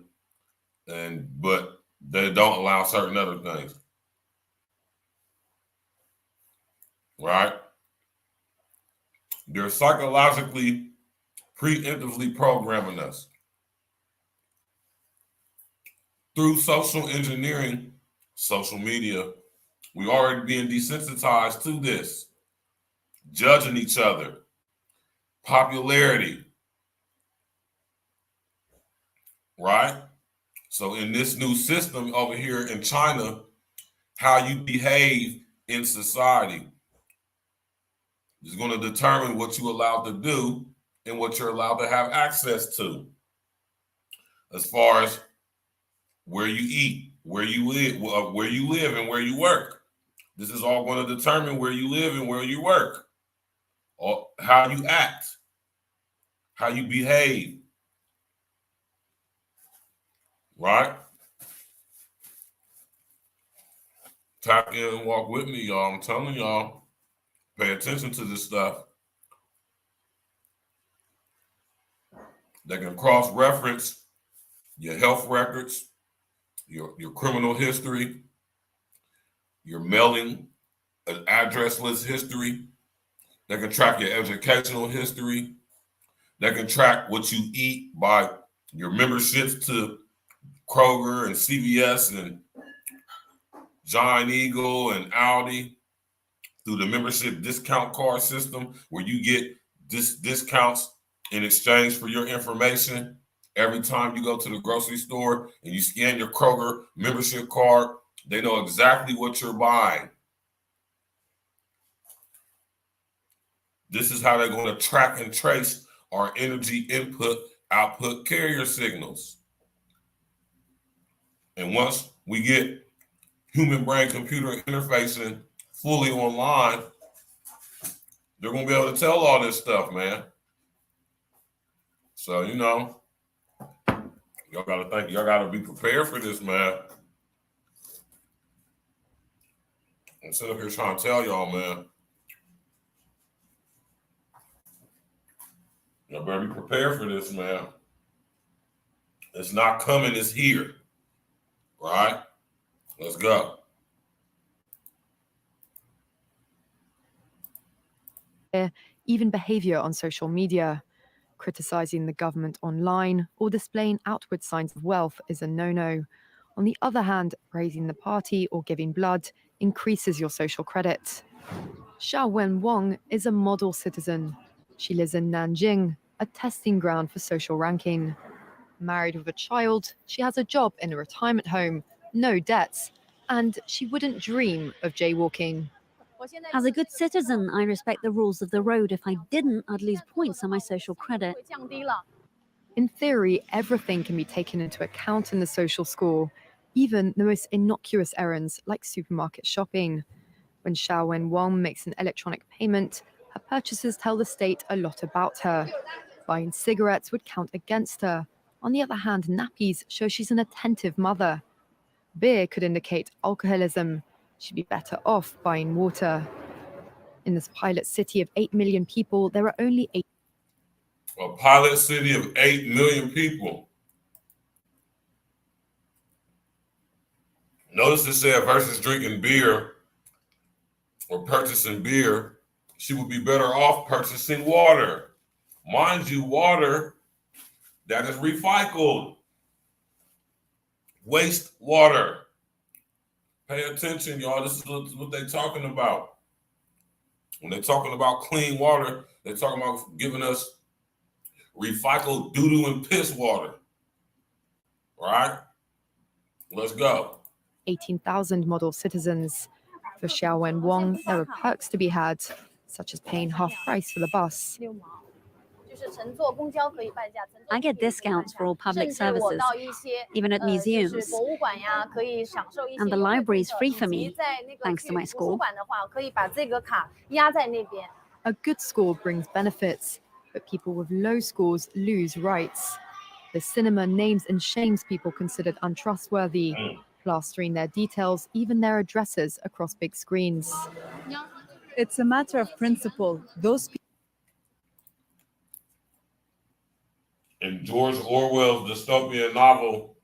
but they don't allow certain other things? Right? They're psychologically, preemptively programming us. Through social engineering, social media, we already being desensitized to this. Judging each other. Popularity. Right? So in this new system over here in China, how you behave in society is going to determine what you're allowed to do and what you're allowed to have access to. As far as where you eat, where you live, and where you work. This is all going to determine where you live and where you work. Or how you act, how you behave. Right? Tap in and walk with me, y'all. I'm telling y'all, pay attention to this stuff. They can cross-reference your health records, your criminal history, your mailing address list history. They can track your educational history. They can track what you eat by your memberships to Kroger and CVS and Giant Eagle and Aldi through the membership discount card system, where you get discounts in exchange for your information. Every time you go to the grocery store and you scan your Kroger membership card, they know exactly what you're buying. This is how they're going to track and trace our energy input, output carrier signals. And once we get human brain computer interfacing fully online, they're going to be able to tell all this stuff, man. So, y'all got to be prepared for this, man. I'm sitting up here trying to tell y'all, man. Y'all better be prepared for this, man. It's not coming, it's here. Right? Let's go. Even behavior on social media. Criticizing the government online or displaying outward signs of wealth is a no-no. On the other hand, praising the party or giving blood increases your social credit. Xiao Wen Wang is a model citizen. She lives in Nanjing, a testing ground for social ranking. Married with a child, she has a job in a retirement home, no debts, and she wouldn't dream of jaywalking. As a good citizen, I respect the rules of the road. If I didn't, I'd lose points on my social credit. In theory, everything can be taken into account in the social score, even the most innocuous errands like supermarket shopping. When Xiao Wen Wang makes an electronic payment, her purchases tell the state a lot about her. Buying cigarettes would count against her. On the other hand, nappies show she's an attentive mother. Beer could indicate alcoholism. She'd be better off buying water. In this pilot city of 8 million people, there are only 8. A pilot city of 8 million people. Notice it said versus drinking beer or purchasing beer, she would be better off purchasing water. Mind you, water that is recycled. Waste water. Pay attention, y'all. This is what they're talking about. When they're talking about clean water, they're talking about giving us recycled doo-doo and piss water. All right? Let's go. 18,000 model citizens. For Xiaowen Wang, there are perks to be had, such as paying half price for the bus. I get discounts for all public services, even at museums. And the library is free for me, thanks to my school. A good score brings benefits, but people with low scores lose rights. The cinema names and shames people considered untrustworthy, plastering their details, even their addresses, across big screens. It's a matter of principle. Those people. In George Orwell's dystopian novel,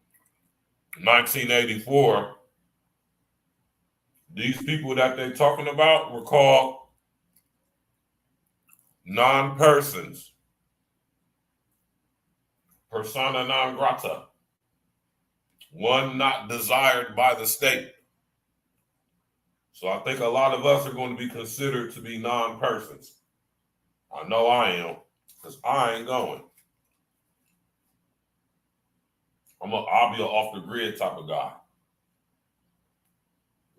1984, these people that they're talking about were called non-persons. Persona non grata. One not desired by the state. So I think a lot of us are going to be considered to be non-persons. I know I am, because I ain't going. I'll be an off-the-grid type of guy.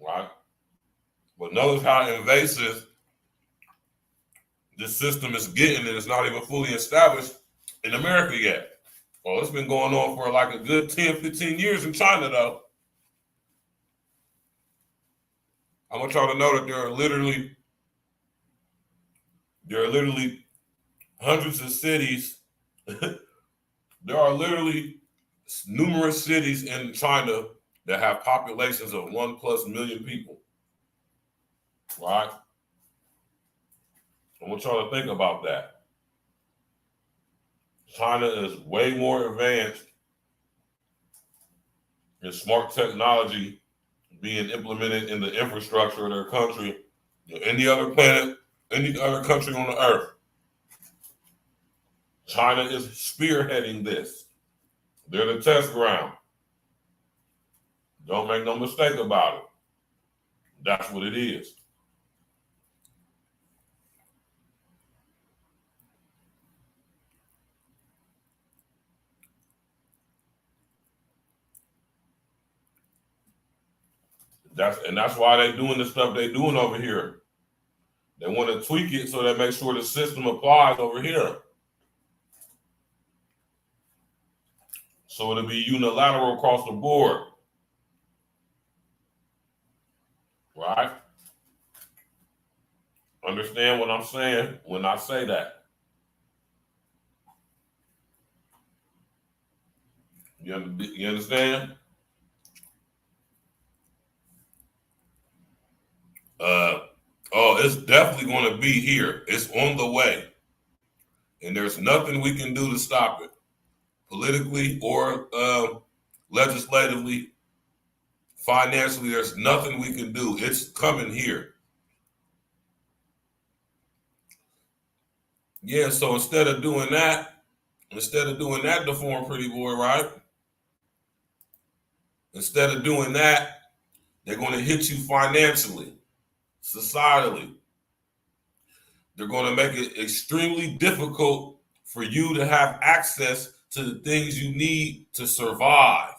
Right? But notice how invasive this system is getting, and it's not even fully established in America yet. Well, it's been going on for like a good 10, 15 years in China, though. I want y'all to know that there are literally hundreds of cities. There are literally numerous cities in China that have populations of 1+ million people. Right? I want y'all to think about that. China is way more advanced in smart technology being implemented in the infrastructure of their country than any other planet, any other country on the earth. China is spearheading this. They're the test ground. Don't make no mistake about it. That's what it is. That's why they're doing the stuff they're doing over here. They want to tweak it so they make sure the system applies over here. So it'll be unilateral across the board. Right? Understand what I'm saying when I say that? You understand? It's definitely going to be here. It's on the way. And there's nothing we can do to stop it. Politically or legislatively, financially, there's nothing we can do. It's coming here. Yeah, so instead of doing that, deformed pretty boy, right? Instead of doing that, they're going to hit you financially, societally. They're going to make it extremely difficult for you to have access to the things you need to survive.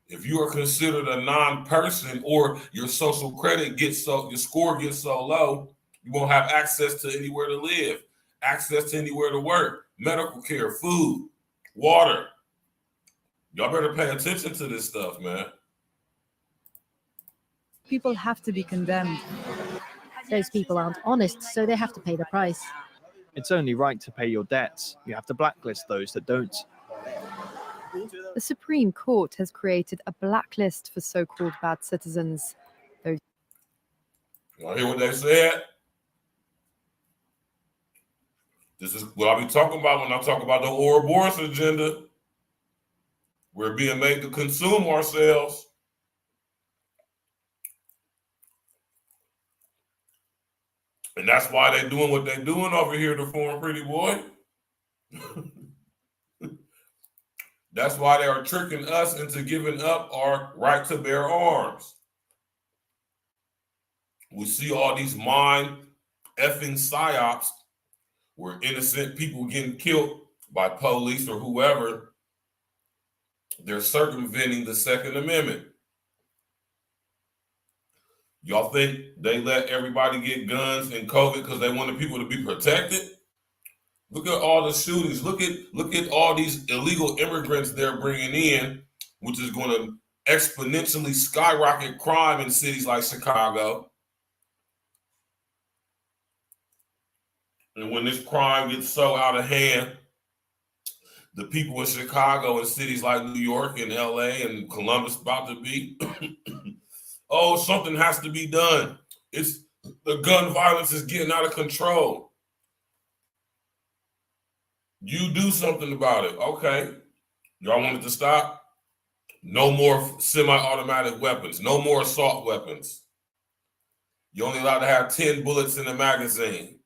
If you are considered a non-person or your social credit your score gets so low, you won't have access to anywhere to live, access to anywhere to work, medical care, food, water. Y'all better pay attention to this stuff, man. People have to be condemned. Those people aren't honest, so they have to pay the price. It's only right to pay your debts. You have to blacklist those that don't. The Supreme Court has created a blacklist for so-called bad citizens. Those Y'all hear what they said? This is what I be talking about when I talk about the Ouroboros agenda. We're being made to consume ourselves. And that's why they're doing what they're doing over here to Foreign Pretty Boy. That's why they are tricking us into giving up our right to bear arms. We see all these mind effing psyops where innocent people getting killed by police or whoever. They're circumventing the Second Amendment. Y'all think they let everybody get guns in COVID because they wanted people to be protected? Look at all the shootings. Look at all these illegal immigrants they're bringing in, which is going to exponentially skyrocket crime in cities like Chicago. And when this crime gets so out of hand, the people in Chicago and cities like New York and LA and Columbus about to be, oh, something has to be done. It's the gun violence is getting out of control. You do something about it. Okay. Y'all want it to stop? No more semi-automatic weapons. No more assault weapons. You're only allowed to have 10 bullets in a magazine.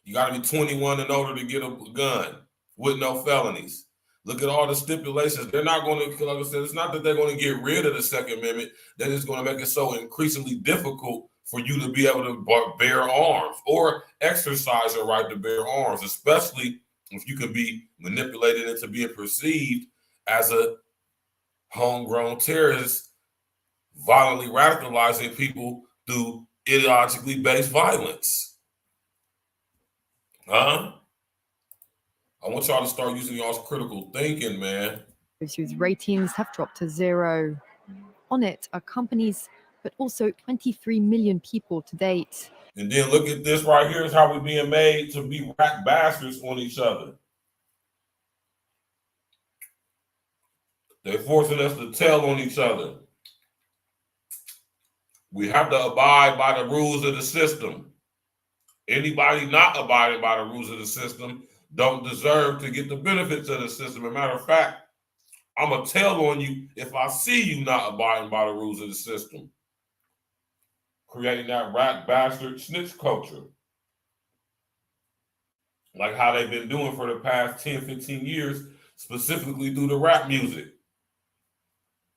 You got to be 21 and older to get a gun with no felonies. Look at all the stipulations. They're not going to, like I said, it's not that they're going to get rid of the Second Amendment. They're just going to make it so increasingly difficult for you to be able to bear arms or exercise your right to bear arms, especially if you can be manipulated into being perceived as a homegrown terrorist, violently radicalizing people through ideologically based violence. I want y'all to start using y'all's critical thinking, man. whose ratings have dropped to 0. On it are companies, but also 23 million people to date. And then look at this right here is how we're being made to be rat bastards on each other. They're forcing us to tell on each other. We have to abide by the rules of the system. Anybody not abiding by the rules of the system don't deserve to get the benefits of the system. As a matter of fact, I'm going to tell on you if I see you not abiding by the rules of the system. Creating that rat bastard snitch culture. Like how they've been doing for the past 10, 15 years, specifically through the rap music.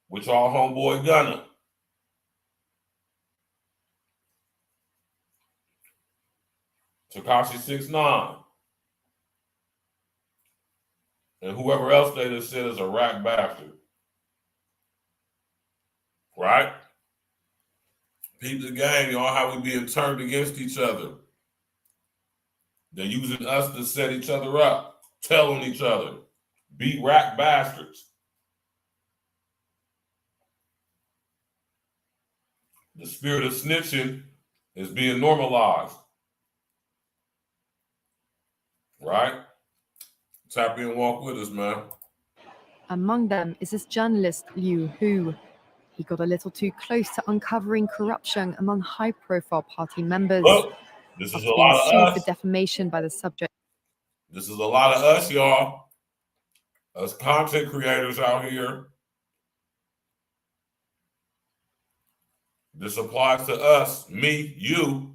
With y'all homeboy Gunna. Tekashi 6ix9ine. And whoever else they just said is a rat bastard. Right? Peep the game, y'all, how we being turned against each other. They're using us to set each other up, tell on each other, be rat bastards. The spirit of snitching is being normalized. Right? Tap in and walk with us, man. Among them is this journalist, Liu Hu. He got a little too close to uncovering corruption among high-profile party members. Look, this is After a being lot of sued us. for defamation by the subject. This is a lot of us, y'all. Us content creators out here. This applies to us, me, you,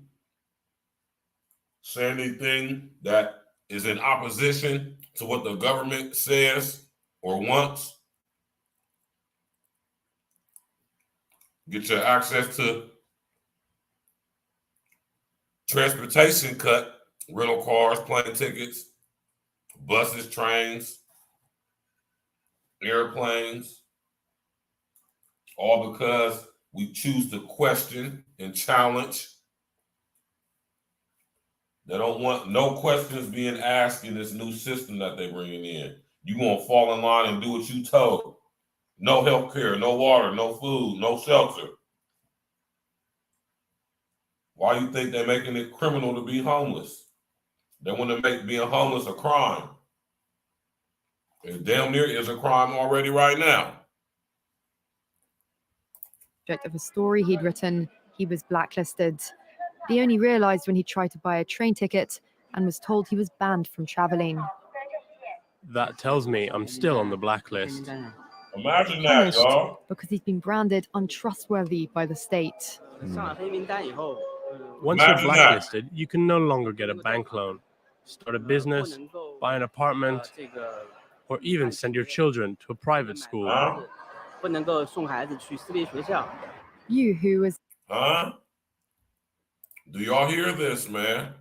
saying anything that is in opposition to what the government says or wants. Get your access to transportation cut, rental cars, plane tickets, buses, trains, airplanes, all because we choose to question and challenge. They don't want no questions being asked in this new system that they're bringing in. You gonna fall in line and do what you told. No health care, no water, no food, no shelter. Why you think they're making it criminal to be homeless? They want to make being homeless a crime. It damn near is a crime already right now. Of a story he'd written, he was blacklisted. He only realized when he tried to buy a train ticket and was told he was banned from traveling. That tells me I'm still on the blacklist. Imagine that, Punished y'all. because he's been branded untrustworthy by the state. Once you're blacklisted, you can no longer get a bank loan, start a business, buy an apartment, or even send your children to a private school. Huh? You who was... Huh? Do y'all hear this, man?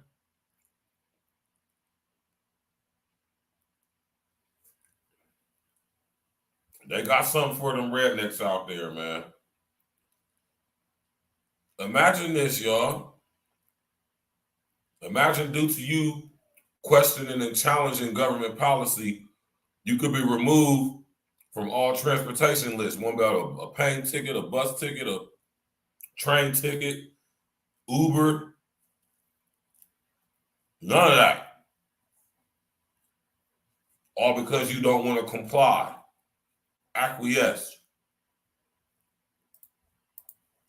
They got something for them rednecks out there, man. Imagine this, y'all. Imagine due to you questioning and challenging government policy, you could be removed from all transportation lists. One about a plane ticket, a bus ticket, a train ticket, Uber. None of that. All because you don't want to comply, acquiesce.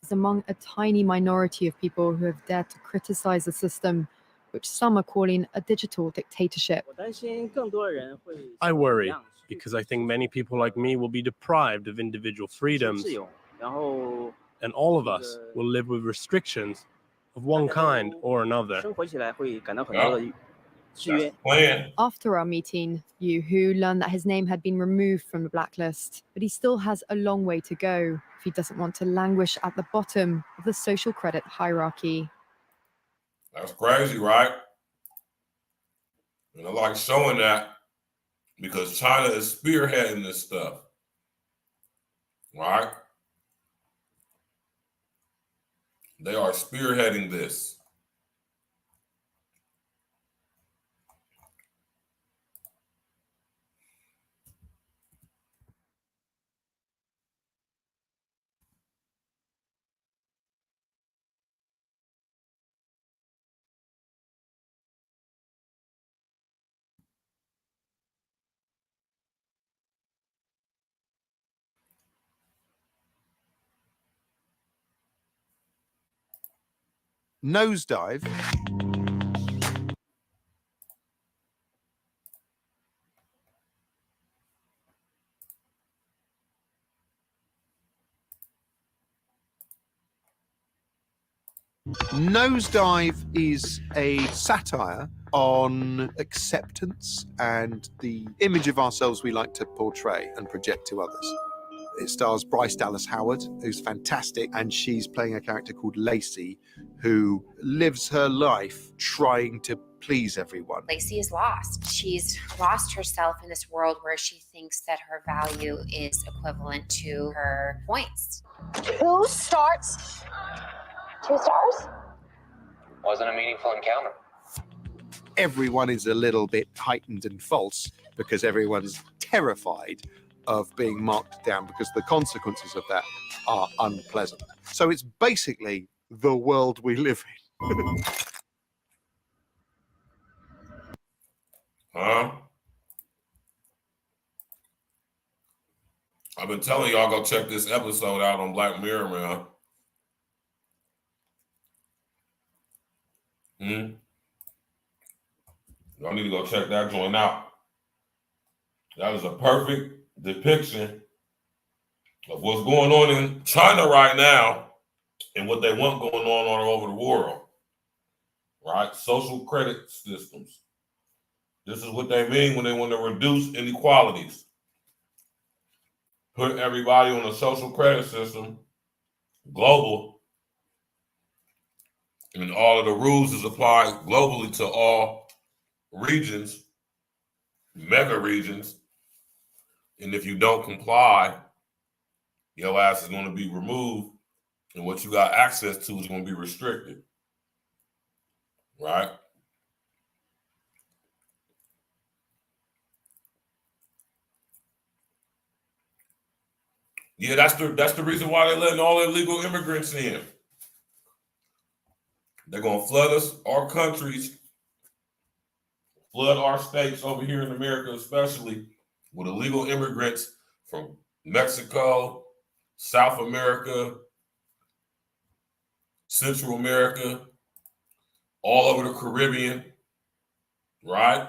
Among a tiny minority of people who have dared to criticize the system, which some are calling a digital dictatorship. I worry because I think many people like me will be deprived of individual freedoms, and all of us will live with restrictions of one kind or another. After our meeting, Yu Hu learned that his name had been removed from the blacklist, but he still has a long way to go if he doesn't want to languish at the bottom of the social credit hierarchy. That's crazy, right? And I like showing that because China is spearheading this stuff, right? They are spearheading this. Nosedive. Nosedive is a satire on acceptance and the image of ourselves we like to portray and project to others. It stars Bryce Dallas Howard, who's fantastic, and she's playing a character called Lacey, who lives her life trying to please everyone. Lacey is lost. She's lost herself in this world where she thinks that her value is equivalent to her points. 2 stars? 2 stars? Wasn't a meaningful encounter. Everyone is a little bit heightened and false because everyone's terrified of being marked down because the consequences of that are unpleasant. So it's basically the world we live in. Huh? I've been telling y'all go check this episode out on Black Mirror, man. Y'all need to go check that joint out. That is a perfect depiction of what's going on in China right now and what they want going on all over the world, right? Social credit systems. This is what they mean when they want to reduce inequalities. Put everybody on a social credit system, global, and all of the rules is applied globally to all regions, mega regions. And if you don't comply, your ass is going to be removed, and what you got access to is going to be restricted, right? Yeah, that's the reason why they're letting all illegal immigrants in. They're going to flood us, our countries, flood our states over here in America especially, with illegal immigrants from Mexico, South America, Central America, all over the Caribbean, right?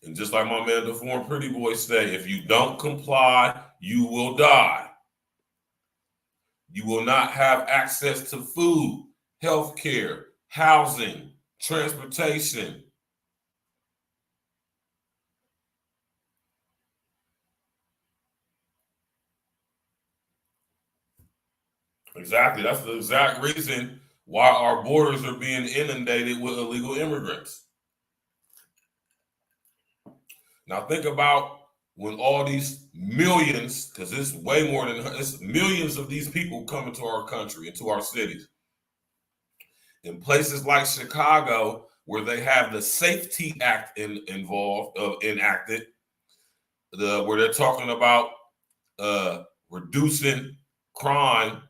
And just like my man, the former pretty boy say, if you don't comply, you will die. You will not have access to food, health care, housing, transportation. Exactly. That's the exact reason why our borders are being inundated with illegal immigrants. Now think about when all these millions, because it's way more than it's millions of these people coming to our country, into our cities. In places like Chicago, where they have the Safety Act enacted, where they're talking about reducing crime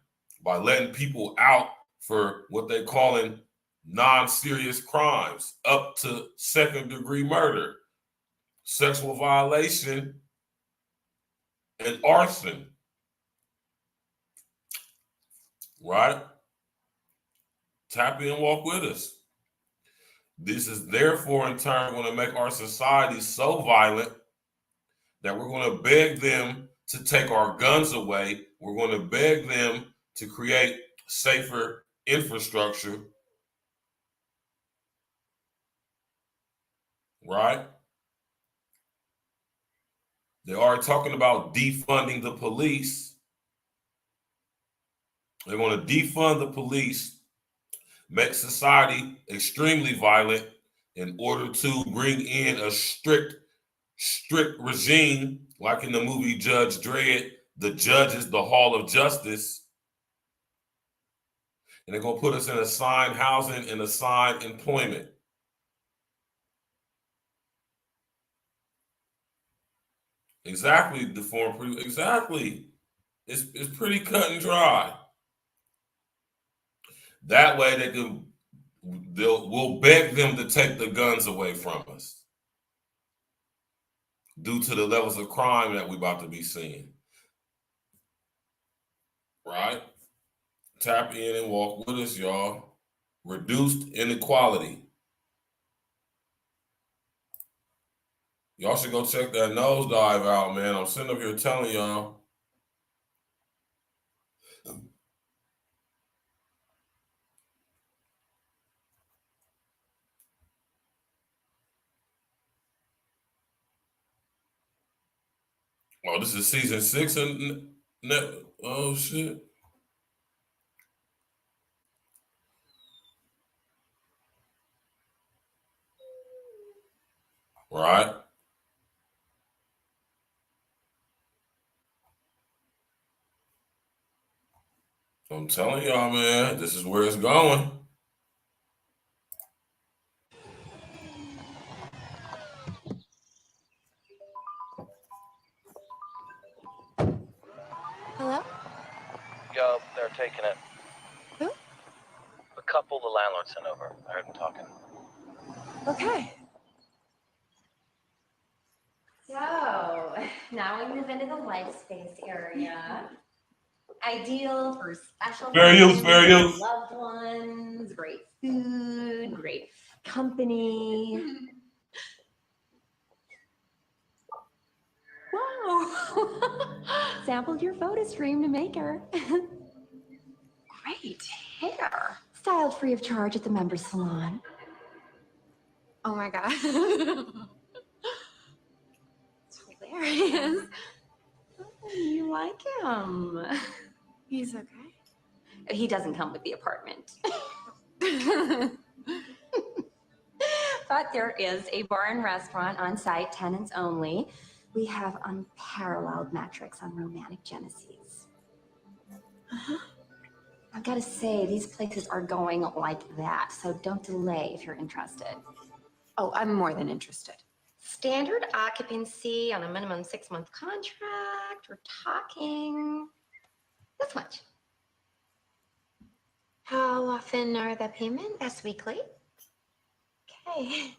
by letting people out for what they're calling non-serious crimes, up to second-degree murder, sexual violation, and arson. Right? Tap in and walk with us. This is therefore in turn going to make our society so violent that we're going to beg them to take our guns away. We're going to beg them to create safer infrastructure. Right? They are talking about defunding the police. They're going to defund the police, make society extremely violent in order to bring in a strict regime, like in the movie Judge Dredd, the judges, the Hall of Justice. And they're going to put us in assigned housing and assigned employment. Exactly, deformed. Exactly. It's pretty cut and dry. That way we'll beg them to take the guns away from us due to the levels of crime that we're about to be seeing. Right? Tap in and walk with us, y'all. Reduced inequality. Y'all should go check that nosedive out, man. I'm sitting up here telling y'all. Oh, this is season 6 and oh shit. Right? I'm telling y'all, man, this is where it's going. Hello? Yo, they're taking it. Who? The couple the landlord sent over. I heard them talking. Okay. So, now we move into the life space area. Ideal for special Fair use, fair moments, use. loved ones, great food, great company. Whoa! Sampled your photo stream to make her. Great hair. Styled free of charge at the members salon. Oh my god. It's hilarious. Oh, you like him? He's okay. He doesn't come with the apartment. But there is a bar and restaurant on site, tenants only. We have unparalleled metrics on romantic genesis. I've got to say, these places are going like that, so don't delay if you're interested. Oh, I'm more than interested. Standard occupancy on a minimum 6-month contract. We're talking this much. How often are the payments? That's weekly. Okay.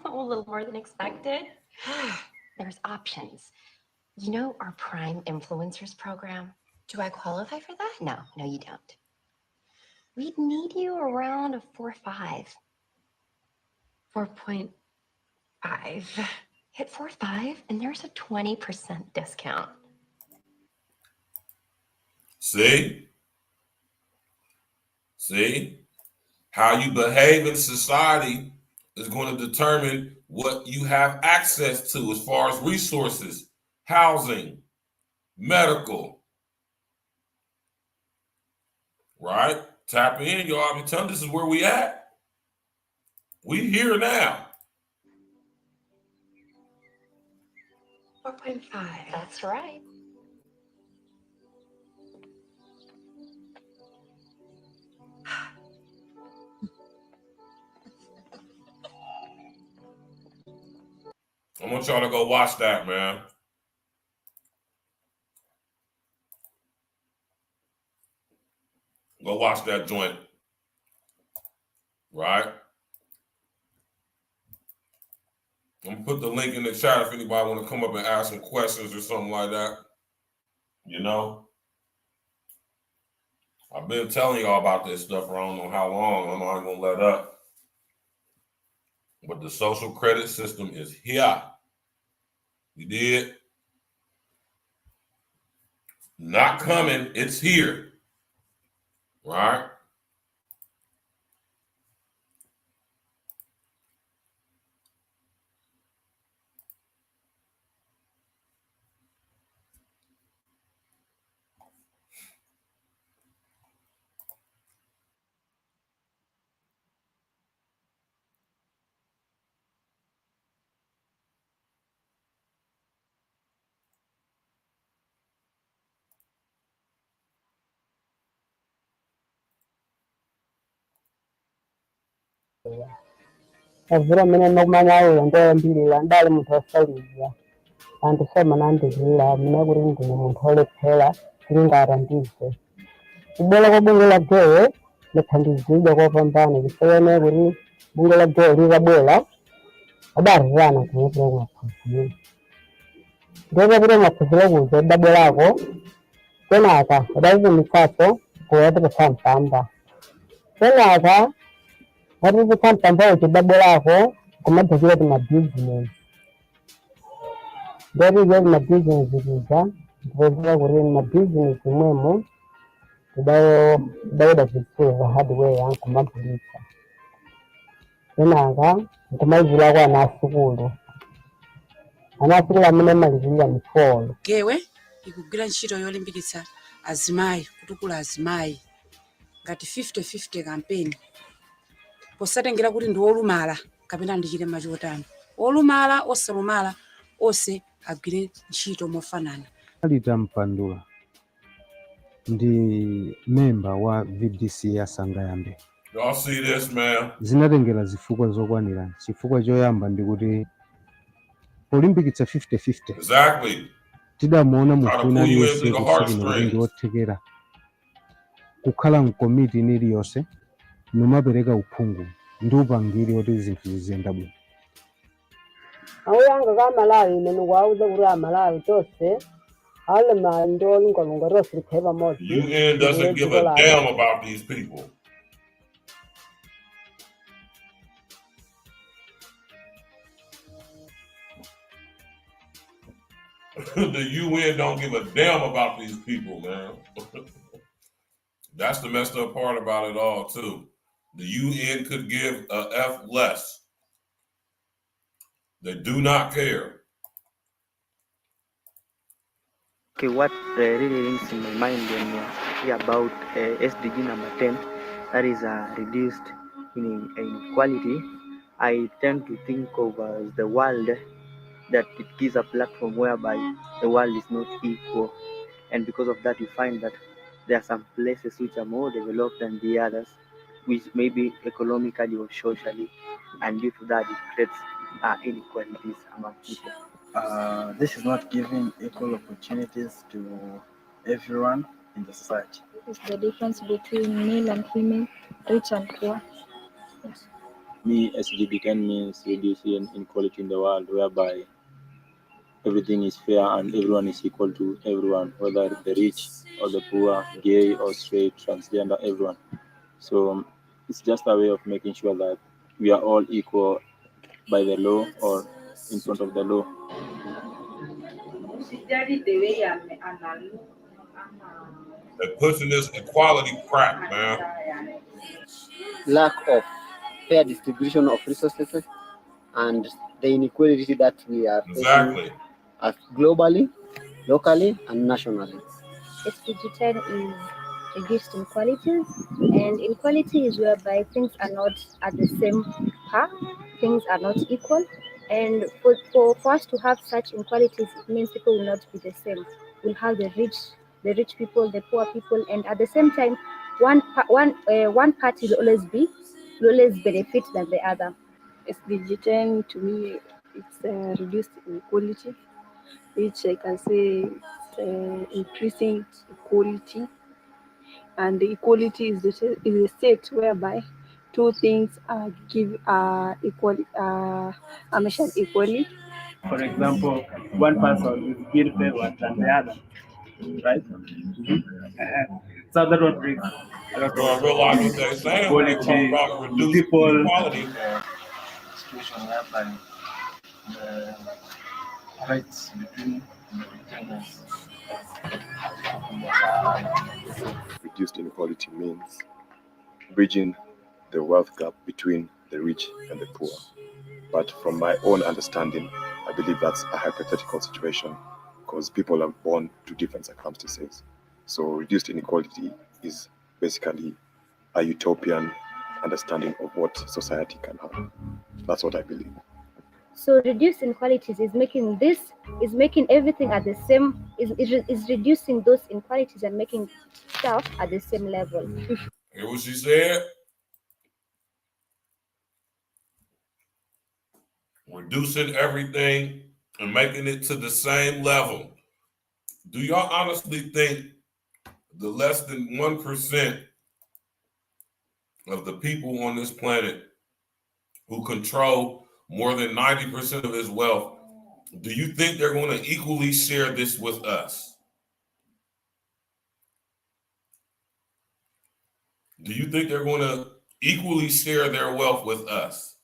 A little more than expected. There's options. You know our Prime Influencers program? Do I qualify for that? No, you don't. We'd need you around a 4.5. 4.5. Hit 4.5 and there's a 20% discount. See? How you behave in society is going to determine what you have access to as far as resources, housing, medical. Right? Tap in, y'all. I'm telling you, this is where we at. We here now. 4.5. That's right. I want y'all to go watch that, man. Go watch that joint. Right? I'm going to put the link in the chat if anybody want to come up and ask some questions or something like that. You know? I've been telling y'all about this stuff for I don't know how long. I'm not going to let up. But the social credit system is here. You did? Not coming. It's here. Right? Evira mine nokumanyayo nto mbili ndali muntu osaliza andisoma nandivila mine kuri ndine muntu olephela silingarandise ibola kobunge la gewe lekhandizile kopambana kisewene kuri bunge la gewe likabola abarirana kunyepile kungaphuzile ndeke kuri ngaphuzile kuze dabolako kenaka adaize mitsato kuweteke sampamba kenaka Watu kampamba ukidabolako kumadhukira kuma business. Ndari yali ma business kuza ndivozera kuri ma business mwemo kudayo da zikuza hardware yangu kumabulisa. Kenaka kumaivula kwa nasukulu. Anasukulu amene malizira mifolo. Gewe ikugwira ntchito yolimbikitsa azimayi kutukula azimayi ngati 50-50 campaign. Posatengera kuti ndi olumala kapena ndichite machotani olumala osalumala ose agwire ntchito mofanana. Alita Mpandula ndi memba wa VDC ya Sangayambe. Y'all see this, man? Zinatengera zifukwa zokwanira. Chifukwa choyamba ndi kuti polimbikitsa 50-50. Exactly. Tidamuona mufuna aliyese kusukuna kuti ndi othekera kukhala mkomiti iliyonse nomapereka uphungu ndi upangiri oti zinthu ziziyenda bwino. Awuyanga kamalawi nenu kwauza kuri amalawi tose ale mando lungalunga rose likheba modi. UN doesn't give a damn about these people. The UN don't give a damn about these people, man. That's the messed up part about it all, too. The UN could give a F less. They do not care. Okay, what really rings in my mind when you hear about SDG number 10, that is reduced inequality, I tend to think of the world, that it gives a platform whereby the world is not equal. And because of that, you find that there are some places which are more developed than the others, which may be economically or socially, and due to that, it creates inequalities among people. This is not giving equal opportunities to everyone in the society. It's the difference between male and female, rich and poor. SDG 10 means reducing inequality in the world, whereby everything is fair and everyone is equal to everyone, whether the rich or the poor, gay or straight, transgender, everyone. So it's just a way of making sure that we are all equal by the law or in front of the law. They're pushing this equality crap, man. Lack of fair distribution of resources and the inequality that we are facing globally, locally, and nationally. SDG10 is reduced inequalities, and inequality is whereby things are not at the same par, things are not equal, and for us to have such inequalities, it means people will not be the same. We'll have the rich people, the poor people, and at the same time, one party will always benefit than the other. SDG10 to me, it's reduced inequality, which I can say increasing equality, and the equality is the state whereby two things are measured equally. For example, one person is being favored than the other, right? So that would bring a lot I realize what they're saying when they talk about reducing inequality. Situation whereby the rights between the retainers. Reduced inequality means bridging the wealth gap between the rich and the poor. But from my own understanding, I believe that's a hypothetical situation because people are born to different circumstances. So reduced inequality is basically a utopian understanding of what society can have. That's what I believe. So reduced inequalities is making everything at the same, is reducing those inequalities and making stuff at the same level. Hear what she said? Reducing everything and making it to the same level. Do y'all honestly think the less than 1% of the people on this planet who control more than 90% of this wealth, do you think they're going to equally share this with us? Do you think they're going to equally share their wealth with us?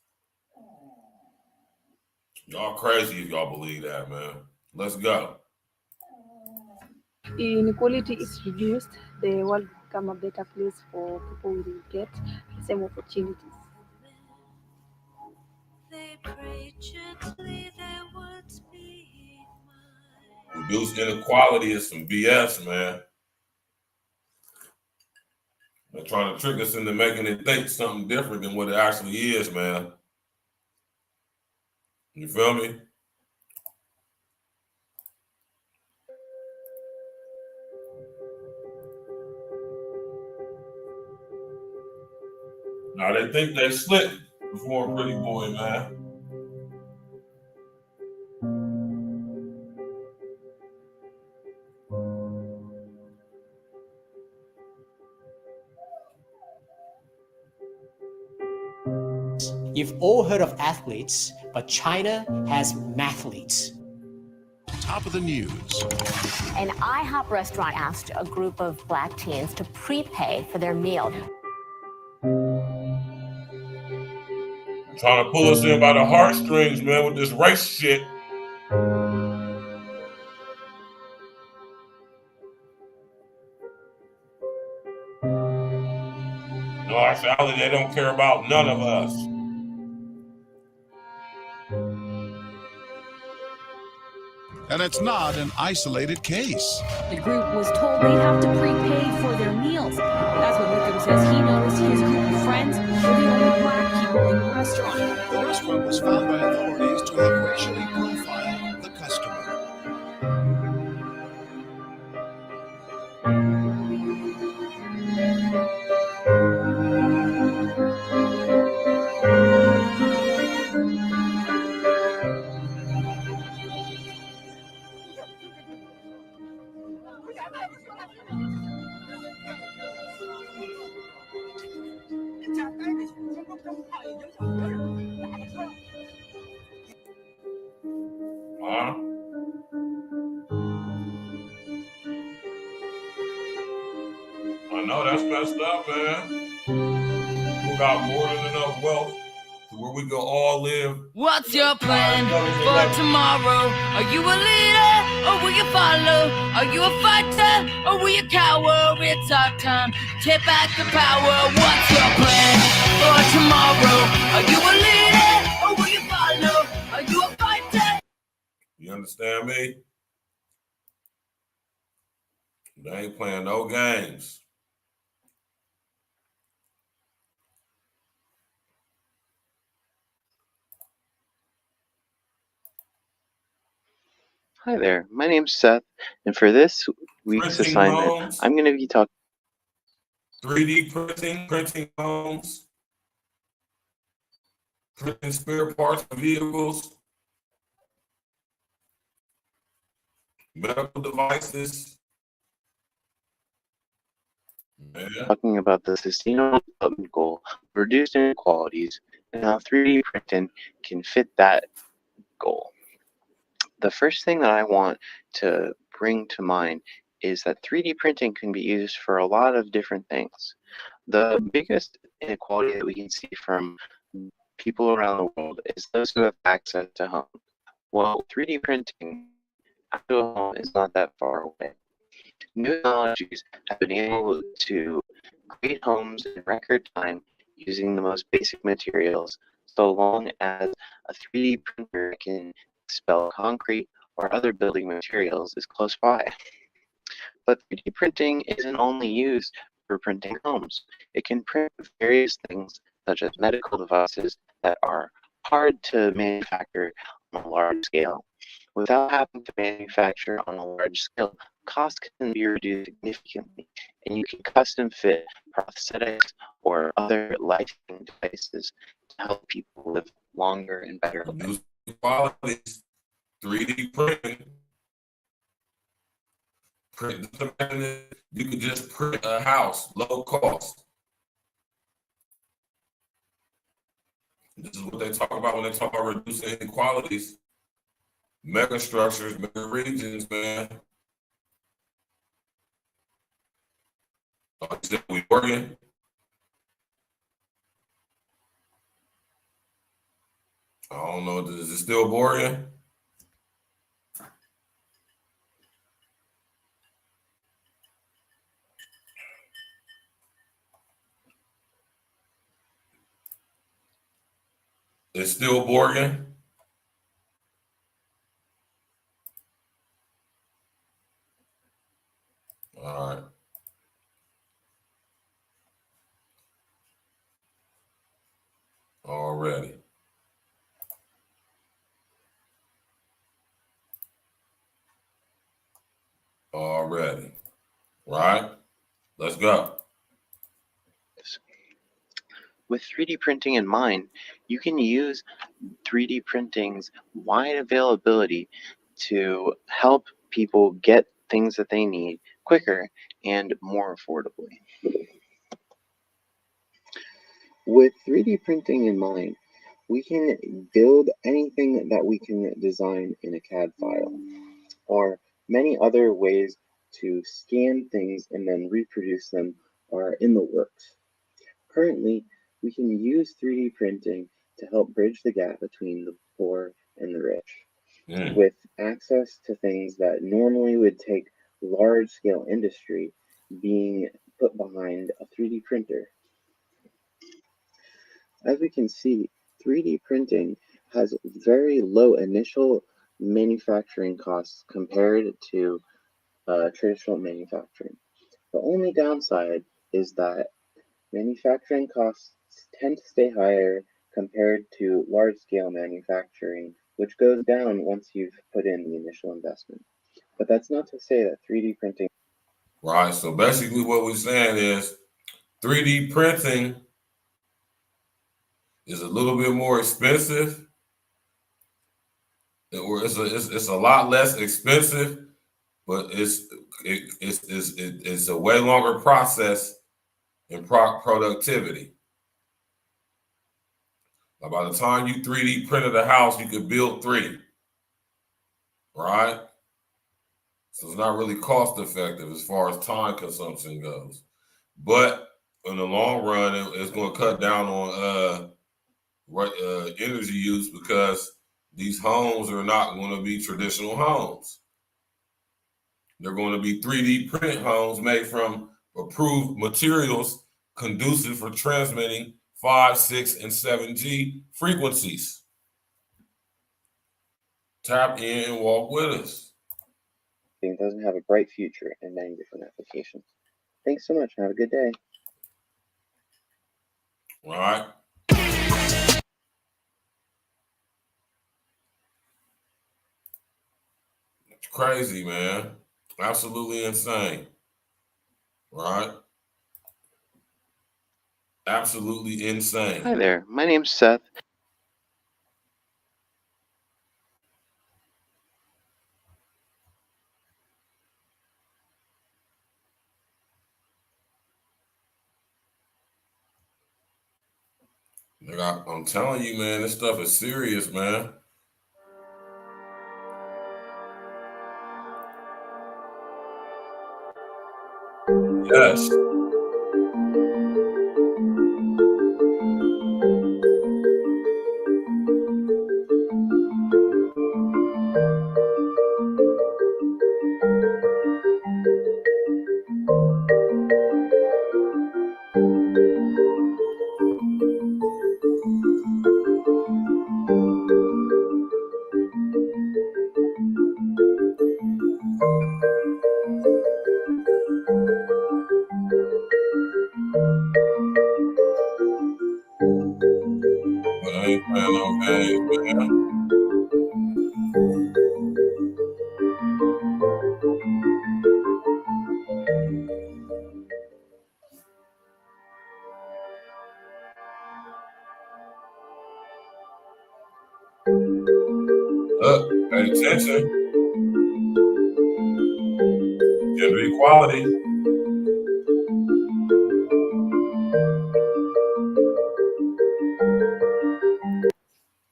Y'all crazy if y'all believe that, man. Let's go. Inequality is reduced, the world become a better place for people who will get the same opportunities. Reduce inequality is some BS, man. They're trying to trick us into making it think something different than what it actually is, man. You feel me? Now they think they slick before a pretty boy, man. You've all heard of athletes, but China has mathletes. Top of the news. An IHOP restaurant asked a group of black teens to prepay for their meal. Trying to pull us in by the heartstrings, man, with this race shit. No, actually, they don't care about none of us. And it's not an isolated case. The group was told they'd have to prepay for their meals. That's what Wickham says he noticed his group of friends were the only black people in the restaurant. The restaurant was found by authorities to have racially profiled the customer. messed up, man. We got more than enough wealth to where we can all live. What's your plan for tomorrow? Are you a leader or will you follow? Are you a fighter or will you cower? It's our time. Take back the power. What's your plan for tomorrow? Are you a leader or will you follow? Are you a fighter? You understand me? They ain't playing no games. Hi there, my name's Seth, and for this week's Printing assignment, homes. I'm going to be talking 3D printing homes, printing spare parts of vehicles, medical devices. talking about the Sustainable Development Goal, reduced inequalities, and how 3D printing can fit that goal. The first thing that I want to bring to mind is that 3D printing can be used for a lot of different things. The biggest inequality that we can see from people around the world is those who have access to homes. Well, 3D printing to a home is not that far away. New technologies have been able to create homes in record time using the most basic materials, so long as a 3D printer can expel concrete or other building materials is close by. But 3D printing isn't only used for printing homes. It can print various things such as medical devices that are hard to manufacture on a large scale. Without having to manufacture on a large scale, costs can be reduced significantly, and you can custom fit prosthetics or other life-saving devices to help people live longer and better lives. Qualities, 3D printing. You can just print a house, low cost. This is what they talk about when they talk about reducing inequalities. Mega structures, mega regions, man. Is we working? I don't know. Is it still boring? It's still Borgen. All right. Already. Already. Right? Let's go. With 3D printing in mind, you can use 3D printing's wide availability to help people get things that they need quicker and more affordably. With 3D printing in mind, we can build anything that we can design in a CAD file, or many other ways to scan things and then reproduce them are in the works. Currently, we can use 3D printing to help bridge the gap between the poor and the rich. With access to things that normally would take large-scale industry being put behind a 3D printer. As we can see, 3D printing has very low initial manufacturing costs compared to traditional manufacturing. The only downside is that manufacturing costs tend to stay higher compared to large-scale manufacturing, which goes down once you've put in the initial investment. But that's not to say that 3D printing... Right, so basically what we're saying is 3D printing is a little bit more expensive, or it's a lot less expensive, but it's a way longer process in productivity. Now, by the time you 3D printed a house, you could build 3, right? So it's not really cost effective as far as time consumption goes. but in the long run, it's going to cut down on energy use because these homes are not going to be traditional homes. They're going to be 3D print homes made from approved materials conducive for transmitting 5, 6, and 7G frequencies. Tap in and walk with us. It doesn't have a bright future in many different applications. Thanks so much and have a good day. All right. It's crazy, man. Absolutely insane. Right? Absolutely insane. Hi there, my name's Seth. I'm telling you, man, this stuff is serious, man. Yes. I ain't playing no games, man. Look, pay attention. Gender equality.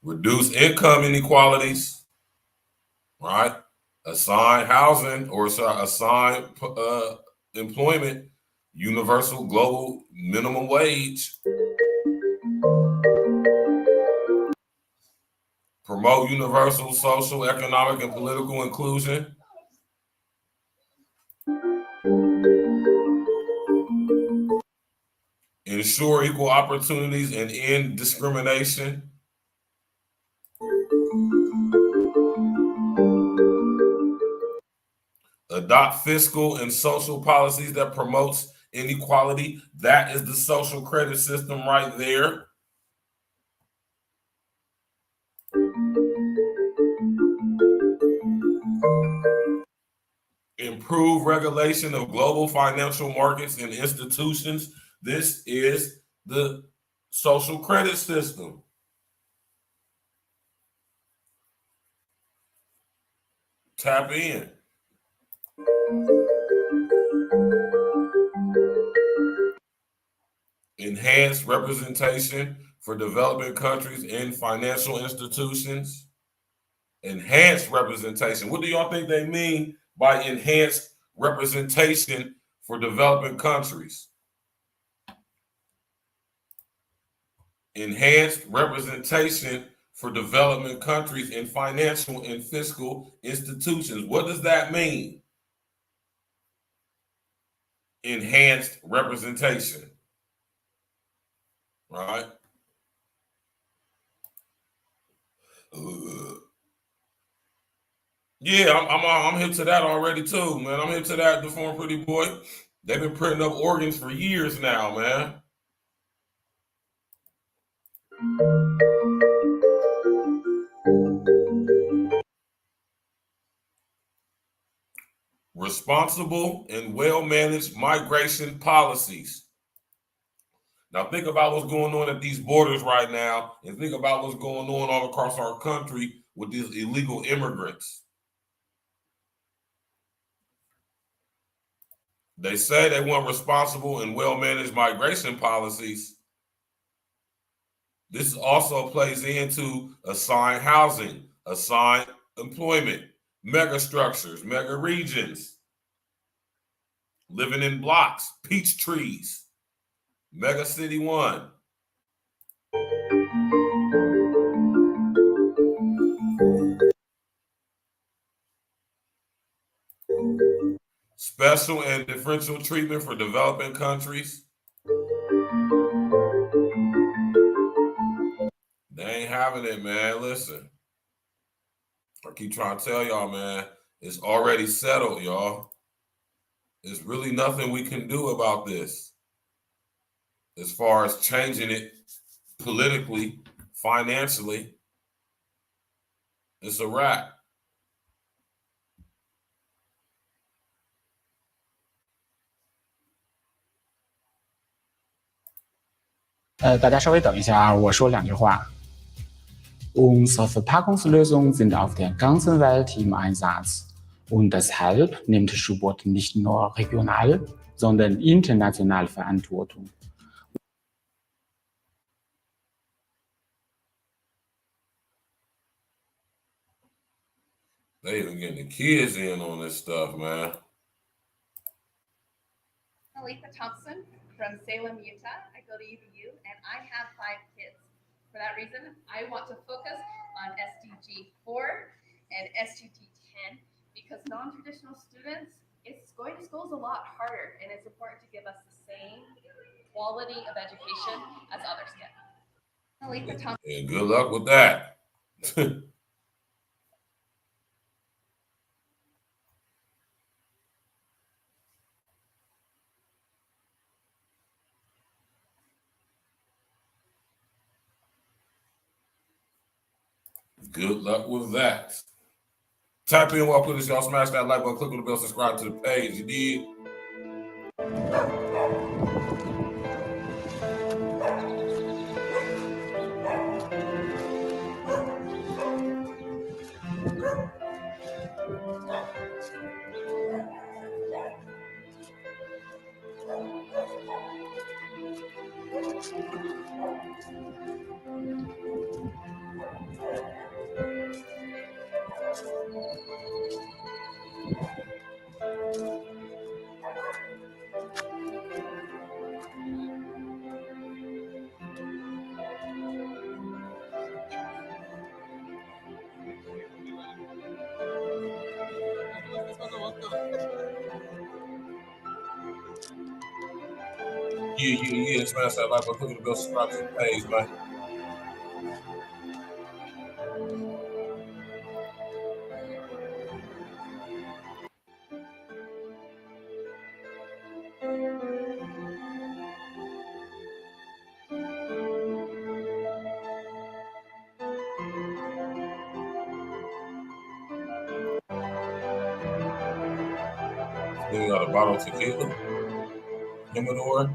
Reduce income inequalities, right? Assign housing or assign employment, universal global minimum wage. Promote universal social, economic, and political inclusion. Ensure equal opportunities and end discrimination. Adopt fiscal and social policies that promotes inequality. That is the social credit system right there. Improve regulation of global financial markets and institutions. This is the social credit system. Tap in. Enhance representation for developing countries in financial institutions. Enhanced representation. What do y'all think they mean by enhanced representation for developing countries? Enhanced representation for developing countries in financial and fiscal institutions. What does that mean? Enhanced representation. Right? Yeah, I'm hip to that already too, man. I'm hip to that, the Form Pretty Boy. They've been printing up organs for years now, man. Responsible and well-managed migration policies. Now think about what's going on at these borders right now, and think about what's going on all across our country with these illegal immigrants. They say they want responsible and well-managed migration policies. This also plays into assigned housing, assigned employment, mega structures, mega regions. living in blocks, peach trees, Mega City 1. Special and differential treatment for developing countries. They ain't having it, man. Listen. I keep trying to tell y'all, man, it's already settled, y'all. There's really nothing we can do about this as far as changing it politically, financially. It's a wrap.大家稍微等一下，我说两句话。Unsere Verpackungslösungen sind auf der ganzen Welt im Einsatz. Und deshalb nimmt Schubert nicht nur regional, sondern international Verantwortung. They even getting the kids in on this stuff, man. Aletha Thompson from Salem, Utah. I go to UVU and I have 5 kids. For that reason, I want to focus on SDG 4 and SDG 10 because non-traditional students, it's going to school is a lot harder and it's important to give us the same quality of education as others get. Aletha Thompson. And good luck with that. Good luck with that. Type in welcome to this, y'all. Smash that like button, click on the bell, subscribe to the page. You did? Yeah. Smash that like button, click on the bell, subscribe to the page, man. We got a bottle of tequila. Humidor.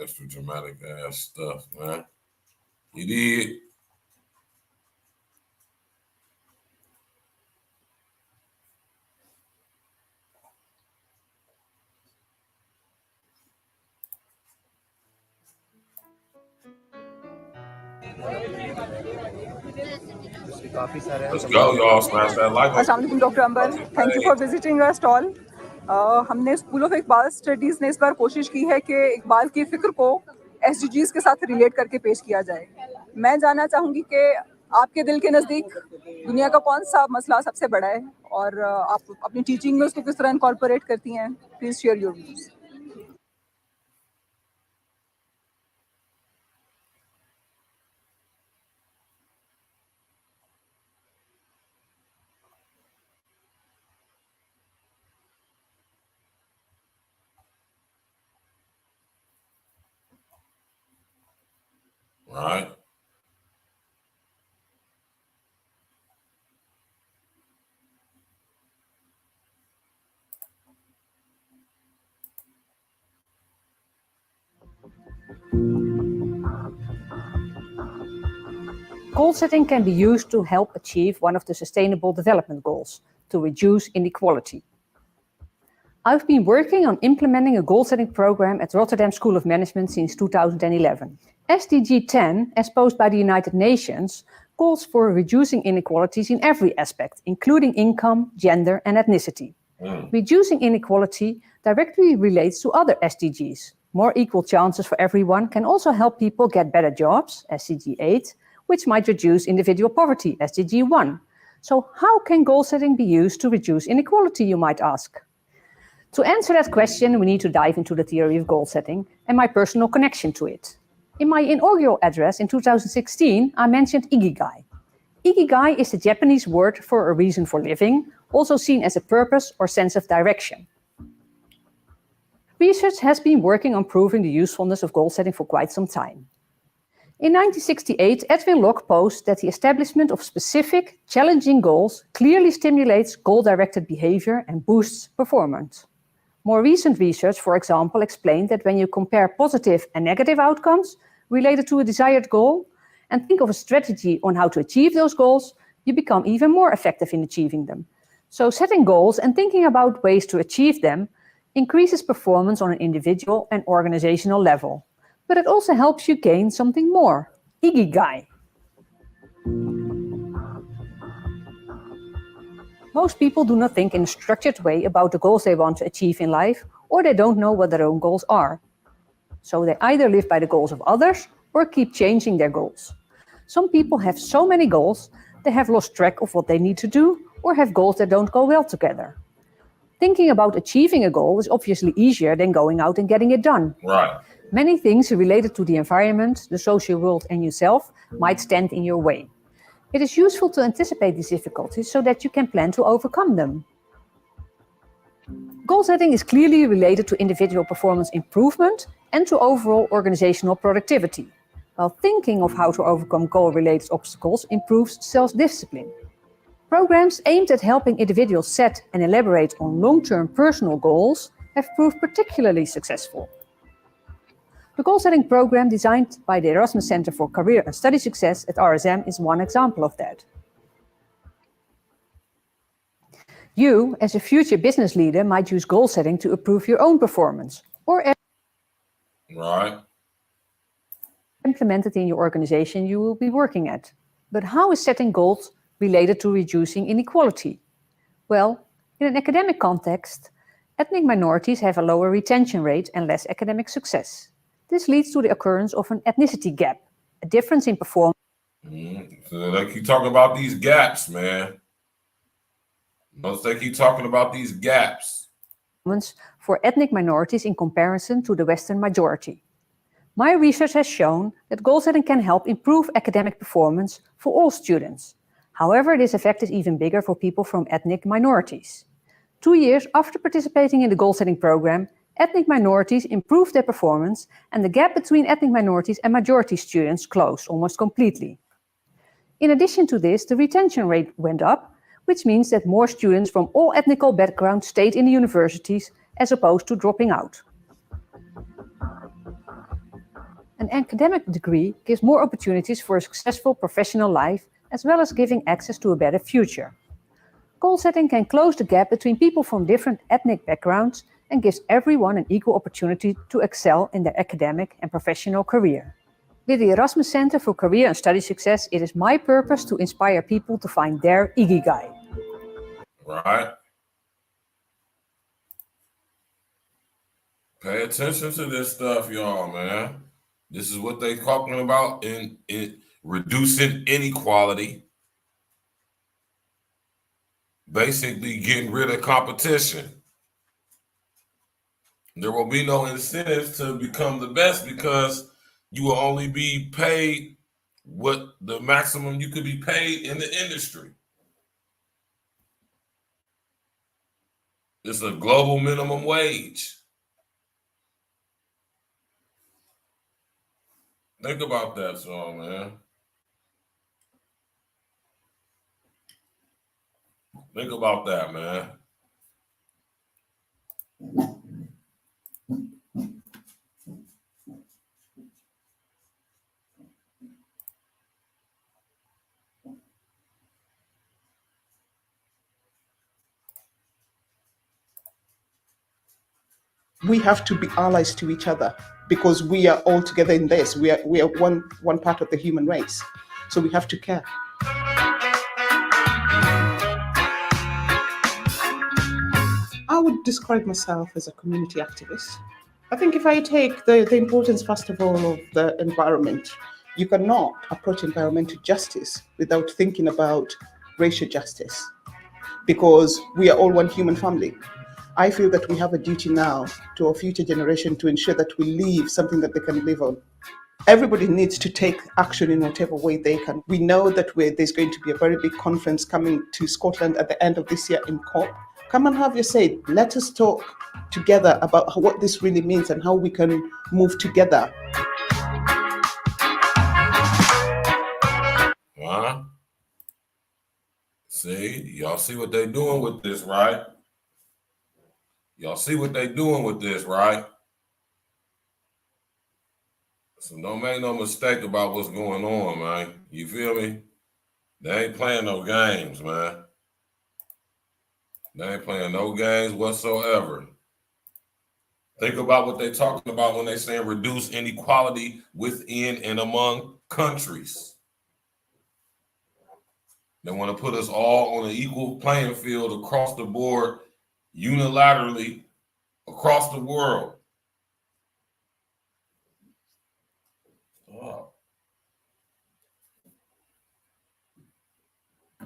Extra dramatic ass stuff, man. You did. Let's go, y'all. Smash that like button. Assalamu alaikum, Dr. Amber. Thank you for visiting our stall. हमने school of Iqbal studies ने इस बार कोशिश की है कि इकबाल की फिक्र को एसडीजीज के साथ रिलेट करके पेश किया जाए. मैं जानना चाहूंगी कि आपके दिल के नज़दीक दुनिया का कौन सा मसला सबसे बड़ा है और आप अपनी टीचिंग में उसको किस तरह इनकॉर्पोरेट करती हैं. Please share your views. Right. Goal setting can be used to help achieve one of the Sustainable Development Goals, to reduce inequality. I've been working on implementing a goal-setting program at Rotterdam School of Management since 2011. SDG 10, as posed by the United Nations, calls for reducing inequalities in every aspect, including income, gender, and ethnicity. Reducing inequality directly relates to other SDGs. More equal chances for everyone can also help people get better jobs, SDG 8, which might reduce individual poverty, SDG 1. So how can goal setting be used to reduce inequality, you might ask? To answer that question, we need to dive into the theory of goal setting and my personal connection to it. In my inaugural address in 2016, I mentioned Ikigai. Ikigai is the Japanese word for a reason for living, also seen as a purpose or sense of direction. Research has been working on proving the usefulness of goal setting for quite some time. In 1968, Edwin Locke posed that the establishment of specific, challenging goals clearly stimulates goal-directed behavior and boosts performance. More recent research, for example, explained that when you compare positive and negative outcomes related to a desired goal and think of a strategy on how to achieve those goals, you become even more effective in achieving them. So setting goals and thinking about ways to achieve them increases performance on an individual and organizational level. But it also helps you gain something more, Ikigai. Most people do not think in a structured way about the goals they want to achieve in life, or they don't know what their own goals are. So they either live by the goals of others or keep changing their goals. Some people have so many goals, they have lost track of what they need to do or have goals that don't go well together. Thinking about achieving a goal is obviously easier than going out and getting it done. Right. Many things related to the environment, the social world and yourself might stand in your way. It is useful to anticipate these difficulties so that you can plan to overcome them. Goal setting is clearly related to individual performance improvement and to overall organizational productivity, while thinking of how to overcome goal-related obstacles improves self-discipline. Programs aimed at helping individuals set and elaborate on long-term personal goals have proved particularly successful. The goal-setting program designed by the Erasmus Center for Career and Study Success at RSM is one example of that. You, as a future business leader, might use goal setting to improve your own performance or implement it in your organization you will be working at. But how is setting goals related to reducing inequality? Well, in an academic context, ethnic minorities have a lower retention rate and less academic success. This leads to the occurrence of an ethnicity gap, a difference in performance. So they keep talking about these gaps, man. Notice they keep talking about these gaps. For ethnic minorities in comparison to the Western majority. My research has shown that goal setting can help improve academic performance for all students. However, this effect is even bigger for people from ethnic minorities. 2 years after participating in the goal setting program, ethnic minorities improved their performance and the gap between ethnic minorities and majority students closed almost completely. In addition to this, the retention rate went up, which means that more students from all ethnic backgrounds stayed in the universities as opposed to dropping out. An academic degree gives more opportunities for a successful professional life, as well as giving access to a better future. Goal setting can close the gap between people from different ethnic backgrounds and gives everyone an equal opportunity to excel in their academic and professional career. With the Erasmus Center for Career and Study Success, it is my purpose to inspire people to find their Ikigai. Right. Pay attention to this stuff, y'all, man. This is what they talking about in reducing inequality. Basically getting rid of competition. There will be no incentives to become the best because you will only be paid what the maximum you could be paid in the industry. It's a global minimum wage. Think about that, y'all, man. Think about that, man. we have to be allies to each other because we are all together in this. We are one part of the human race. So we have to care. I would describe myself as a community activist. I think if I take the importance, first of all, of the environment, you cannot approach environmental justice without thinking about racial justice, because we are all one human family. I feel that we have a duty now to our future generation to ensure that we leave something that they can live on. Everybody needs to take action in whatever way they can. We know that there's going to be a very big conference coming to Scotland at the end of this year in COP. Come and have your say. Let us talk together about what this really means and how we can move together. See, y'all see what they doing with this, right? Y'all see what they doing with this, right? So don't make no mistake about what's going on, man. You feel me? They ain't playing no games, man. They ain't playing no games whatsoever. Think about what they're talking about when they saying reduce inequality within and among countries. They want to put us all on an equal playing field across the board, unilaterally, across the world. Oh.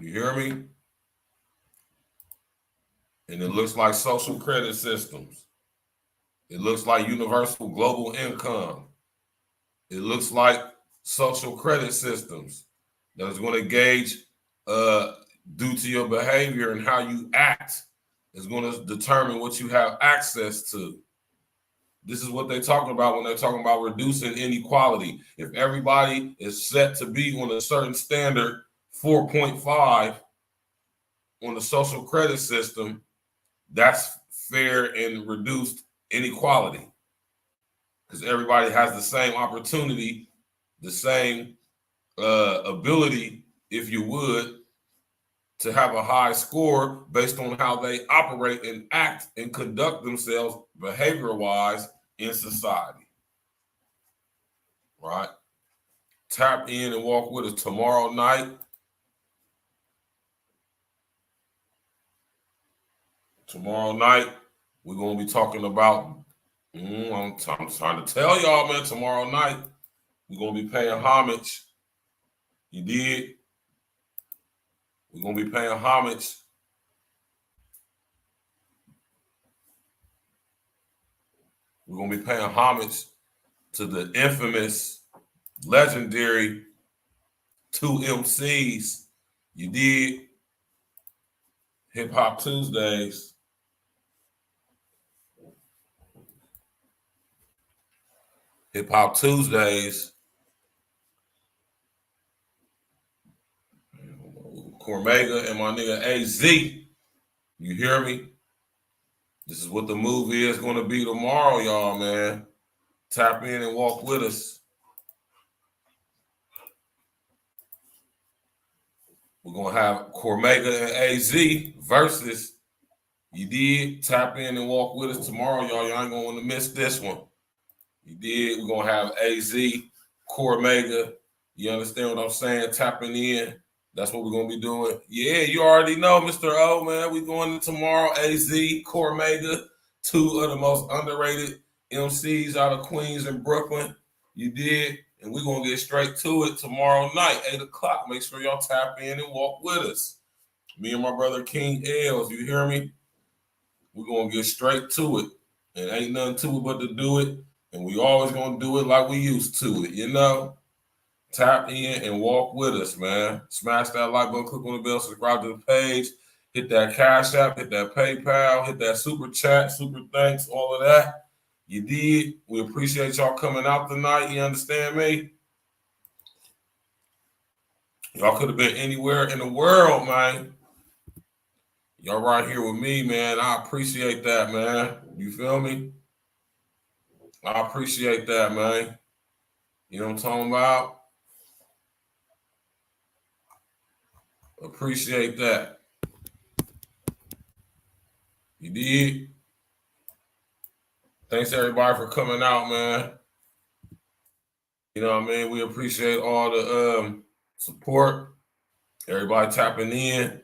You hear me? And it looks like social credit systems. It looks like universal global income. It looks like social credit systems that is going to gauge due to your behavior and how you act is going to determine what you have access to. This is what they're talking about when they're talking about reducing inequality. If everybody is set to be on a certain standard, 4.5 on the social credit system, that's fair and reduced inequality. Because everybody has the same opportunity, the same ability, if you would, to have a high score based on how they operate and act and conduct themselves behavior-wise in society. Right? Tap in and walk with us tomorrow night. Tomorrow night, we're going to be talking about, I'm trying to tell y'all, man, tomorrow night, we're going to be paying homage. You did? We're going to be paying homage. We're going to be paying homage to the infamous, legendary 2 MCs. You did? Hip Hop Tuesdays. Hip Hop Tuesdays. Cormega and my nigga AZ. You hear me? This is what the movie is going to be tomorrow, y'all, man. Tap in and walk with us. We're going to have Cormega and AZ versus, you did? Tap in and walk with us tomorrow, y'all. Y'all ain't going to want to miss this one. You did? We're going to have AZ, Cormega. You understand what I'm saying? Tapping in. That's what we're going to be doing. Yeah, you already know, Mr. O, man. We're going to tomorrow. AZ, Cormega, 2 of the most underrated MCs out of Queens and Brooklyn. You did? And we're going to get straight to it tomorrow night, 8 o'clock. Make sure y'all tap in and walk with us. Me and my brother King Els, you hear me? We're going to get straight to it. And ain't nothing to it but to do it. And we always going to do it like we used to it, you know? Tap in and walk with us, man. Smash that like button, click on the bell, subscribe to the page, hit that Cash App, hit that PayPal, hit that super chat, super thanks, all of that. You did. We appreciate y'all coming out tonight. You understand me? Y'all could have been anywhere in the world, man. Y'all right here with me, man. I appreciate that, man. You feel me? I appreciate that, man. You know what I'm talking about? Appreciate that. You did? Thanks everybody for coming out, man. You know what I mean? We appreciate all the support. Everybody tapping in.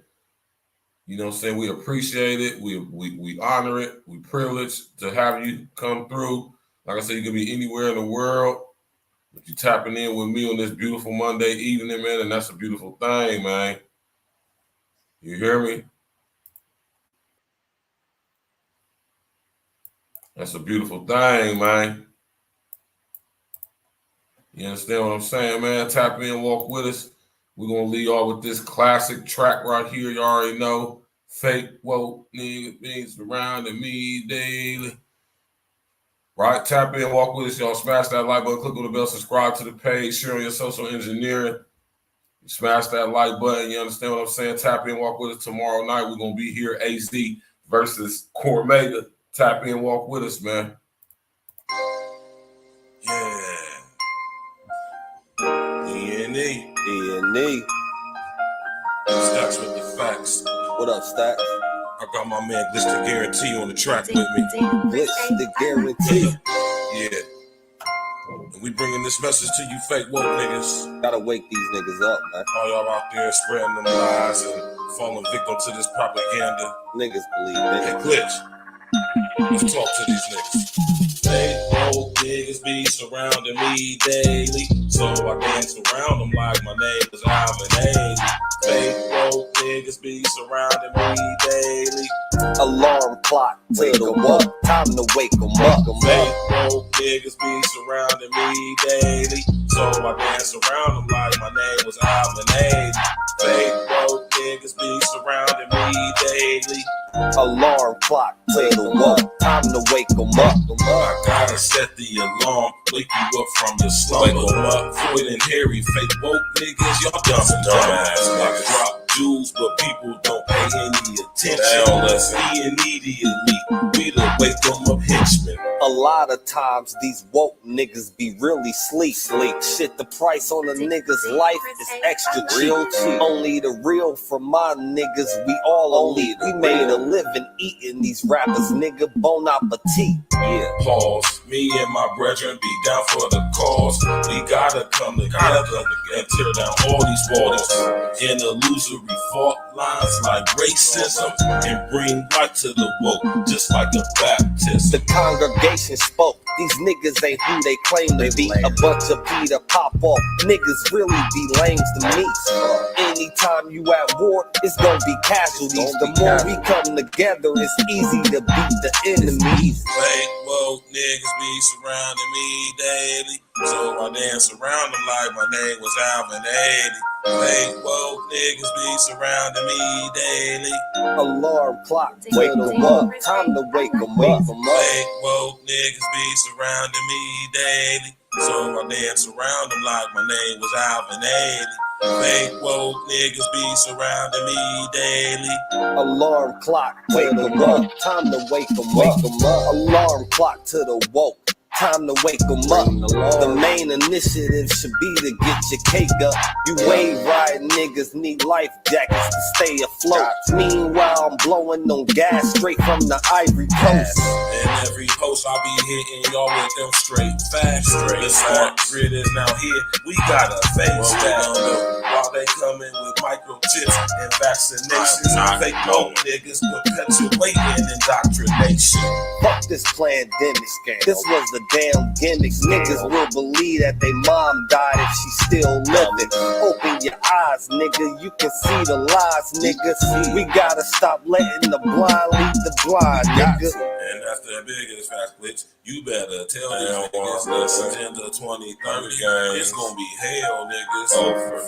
You know what I'm saying? We appreciate it. We honor it. We privileged to have you come through. Like I said, you could be anywhere in the world, but you tapping in with me on this beautiful Monday evening, man, and that's a beautiful thing, man. You hear me? That's a beautiful thing, man. You understand what I'm saying, man? Tap in, walk with us. We're going to leave y'all with this classic track right here. You already know. Fake woke niggas being surrounding me daily. Right? Tap in, walk with us, y'all. Smash that like button, click on the bell, subscribe to the page, share on your social engineering. Smash that like button. You understand what I'm saying? Tap in, walk with us tomorrow night. We're going to be here, AZ versus Cormega. Tap in, walk with us, man. Yeah. D&E. Stacks with the facts. What up, Stacks? I got my man Glitch the Guarantee on the track with me. Glitch the Guarantee. Yeah. And we bringing this message to you fake woke niggas. Gotta wake these niggas up, man. All y'all out there spreading them lies and falling victim to this propaganda. Niggas believe it. Hey, Glitch. Let's talk to these niggas. Fake woke niggas be surrounding me daily, so I dance around them like my name is Alvin. Fake woke niggas be surrounding me daily. Alarm clock, wake 'em up, time to wake 'em up. Fake woke niggas be surrounding me daily, so I dance around them like my name was Alvin. Fake woke niggas be surrounding me daily. Alarm clock, wake 'em up, time to wake 'em up. I gotta set the alarm, wake you up from your slumber. Wake 'em up, Floyd and Harry, fake woke niggas, y'all dumbass. Like drop jewels, but people don't pay any attention. Let's be immediately, we the wake 'em up henchmen. A lot of times these woke niggas be really sleep. Shit, the price on a nigga's life is extra cheap. Real cheap. Only the real from my niggas, we all elite. We made a living eating these rappers, nigga, bon appetit. Yeah. Pause. Me and my brethren be down for the cause. We gotta come together and tear down all these walls. In illusory fault lines like racism and bring light to the woke, just like the Baptist. The congregation spoke. These niggas ain't who they claim to be. A bunch of Peter pop off. Niggas really be lames to me. Anytime you at war, it's gonna be casualties. The more we come together, it's easy to beat the enemies. Fake woke niggas be surrounding me daily, so I dance around them like my name was Alvin. Fake woke niggas be surrounding me daily. Alarm clock, wake 'em up, time to wake 'em up. Fake woke niggas be surrounding me daily, so I dance around them like my name was Alvin. Fake woke niggas be surrounding me daily. Alarm clock, wake 'em up, time to wake 'em up. Alarm clock to the woke, time to wake 'em up. The main initiative should be to get your cake up. You wave riding niggas need life jackets to stay afloat. Meanwhile, I'm blowing on gas straight from the Ivory Coast. And every post I be hitting y'all with them straight facts. The smart grid is now here. We got a face that. While they coming with microchips and vaccinations, fake woke niggas perpetuating indoctrination. Fuck this pandemic. This was the damn gimmicks. Niggas will believe that they mom died if she still living. Open your eyes, nigga. You can see the lies, nigga. We gotta stop letting the blind lead the blind, nigga. And that's the biggest fact, Glitch. You better tell these niggas this Agenda 2030. It's gonna be hell, niggas.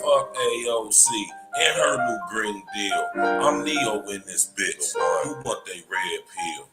Fuck AOC and her new Green Deal. I'm Neo in this bitch. Who want they red pill?